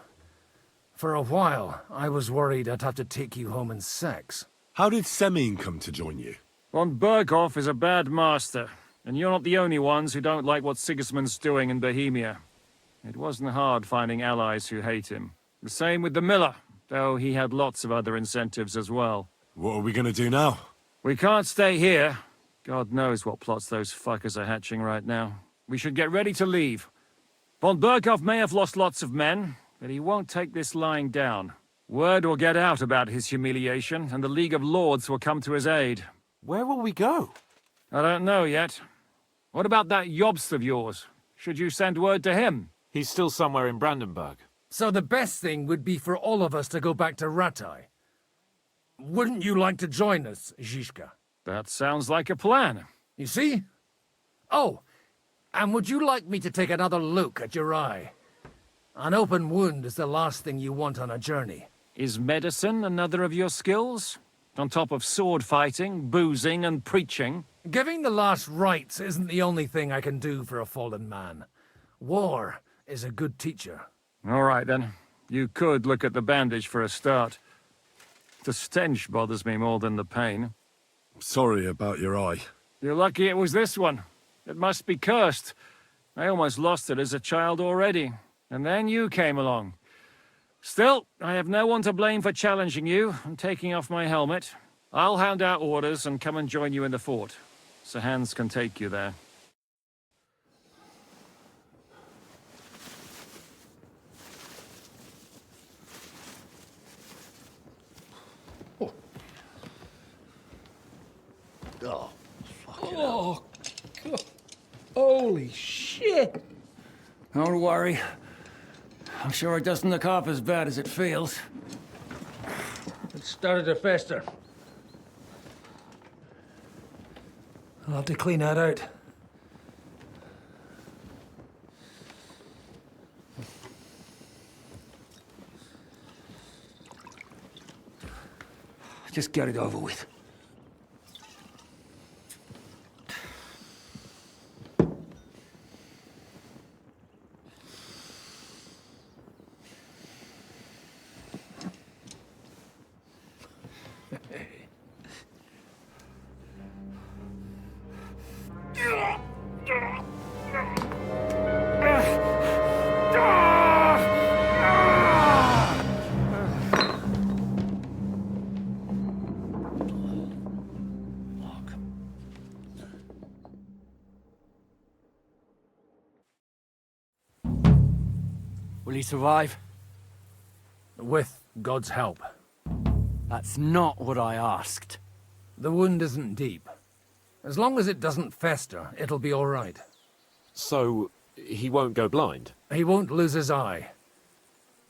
For a while, I was worried I'd have to take you home in sex. How did Semyon come to join you? Von Berghoff is a bad master, and you're not the only ones who don't like what Sigismund's doing in Bohemia. It wasn't hard finding allies who hate him. The same with the miller, though he had lots of other incentives as well. What are we gonna do now? We can't stay here. God knows what plots those fuckers are hatching right now. We should get ready to leave. Von Berghoff may have lost lots of men, but he won't take this lying down. Word will get out about his humiliation, and the League of Lords will come to his aid. Where will we go? I don't know yet. What about that Jobst of yours? Should you send word to him? He's still somewhere in Brandenburg. So the best thing would be for all of us to go back to Ratai. Wouldn't you like to join us, Zizka? That sounds like a plan. You see? Oh, and would you like me to take another look at your eye? An open wound is the last thing you want on a journey. Is medicine another of your skills? On top of sword fighting, boozing, and preaching? Giving the last rites isn't the only thing I can do for a fallen man. War is a good teacher. All right, then. You could look at the bandage for a start. The stench bothers me more than the pain. Sorry about your eye. You're lucky it was this one. It must be cursed. I almost lost it as a child already. And then you came along. Still, I have no one to blame for challenging you and taking off my helmet. I'll hand out orders and come and join you in the fort. Sir Hans can take you there. Oh, oh, God. Holy shit! Don't worry. I'm sure it doesn't look half as bad as it feels. It started to fester. I'll have to clean that out. Just get it over with. Will he survive? With God's help. That's not what I asked. The wound isn't deep. As long as it doesn't fester, it'll be all right. So, he won't go blind? He won't lose his eye.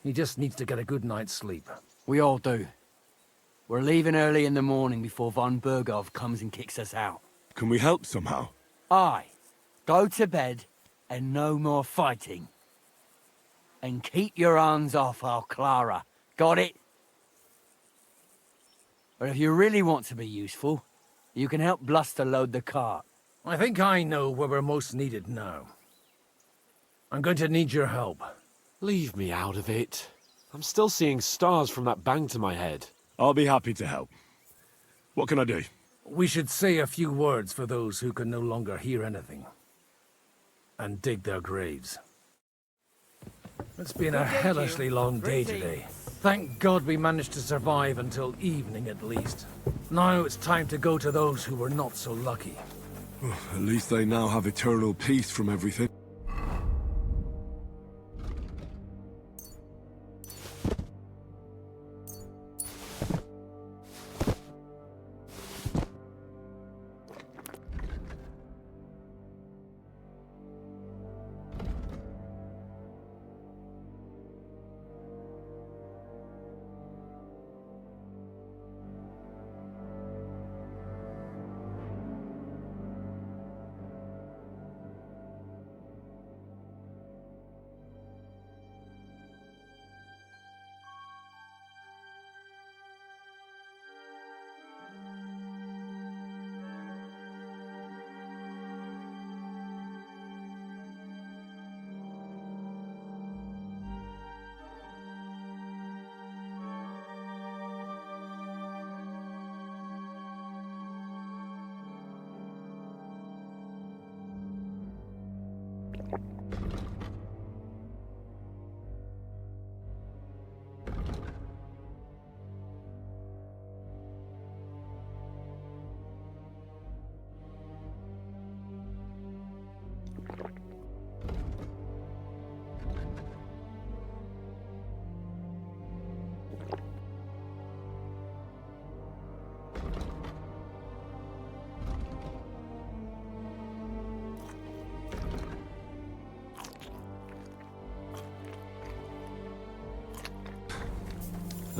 He just needs to get a good night's sleep. We all do. We're leaving early in the morning before von Burgov comes and kicks us out. Can we help somehow? Aye. Go to bed and no more fighting. And keep your hands off our Clara. Got it? But if you really want to be useful, you can help Bluster load the cart. I think I know where we're most needed now. I'm going to need your help. Leave me out of it. I'm still seeing stars from that bang to my head. I'll be happy to help. What can I do? We should say a few words for those who can no longer hear anything. And dig their graves. It's been a hellishly long day today. Thank God we managed to survive until evening at least. Now it's time to go to those who were not so lucky. At least they now have eternal peace from everything.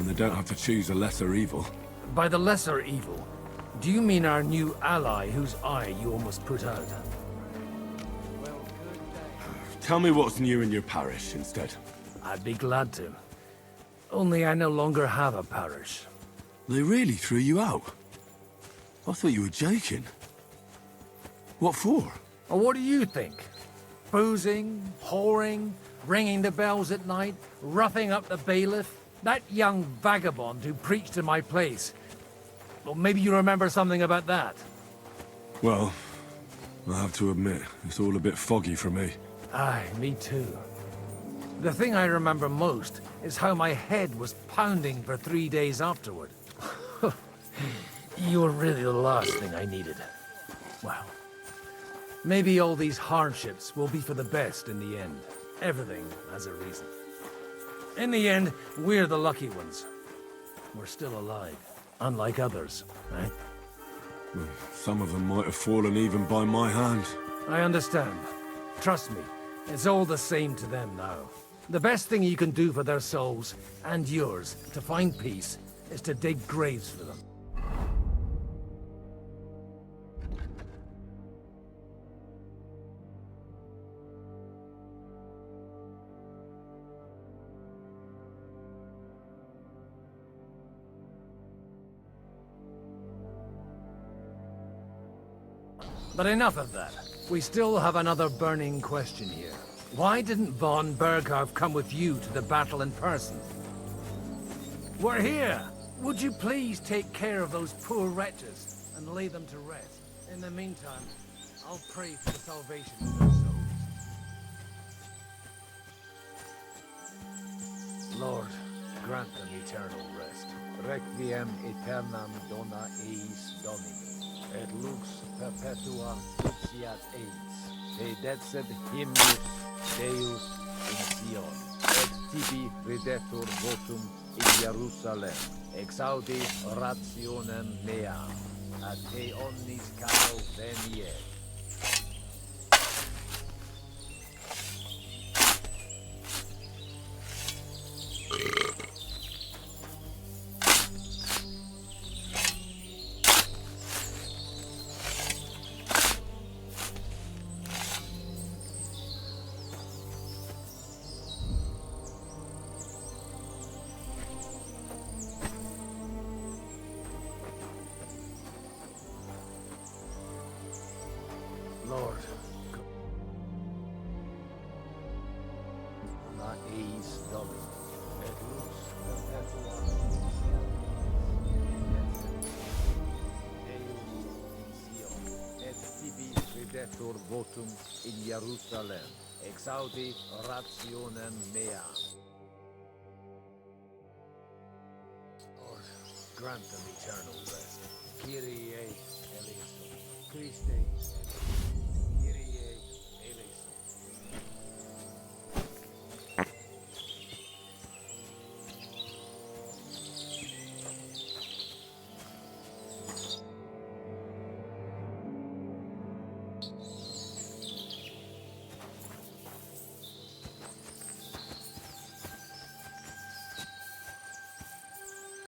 and they don't have to choose a lesser evil. By the lesser evil, do you mean our new ally whose eye you almost put out? Tell me what's new in your parish instead. I'd be glad to. Only I no longer have a parish. They really threw you out? I thought you were joking. What for? Well, what do you think? Boozing, whoring, ringing the bells at night, roughing up the bailiff? That young vagabond who preached in my place. Well, maybe you remember something about that. Well, I have to admit, it's all a bit foggy for me. Aye, me too. The thing I remember most is how my head was pounding for 3 days afterward. You were really the last thing I needed. Well, maybe all these hardships will be for the best in the end. Everything has a reason. In the end, we're the lucky ones. We're still alive, unlike others, right? Some of them might have fallen even by my hand. I understand. Trust me, it's all the same to them now. The best thing you can do for their souls, and yours, to find peace, is to dig graves for them. But enough of that. We still have another burning question here. Why didn't von Berghoff come with you to the battle in person? We're here! Would you please take care of those poor wretches and lay them to rest? In the meantime, I'll pray for the salvation of their souls. Lord, grant them eternal rest. Requiem aeternam dona eis Domini. Et lux perpetua luciat eis. Te decet hymnus Deus in Sion. Et tibi ridetur votum in Jerusalem. Exaudi rationem meam. A te omnis caro veniet. Lord, na eis Domini, et lux perpetua Deus in Sion, et tibi videtur votum in Jerusalem, exaudi rationem meam. Lord, grant them eternal rest. Kyrie eleison, Christe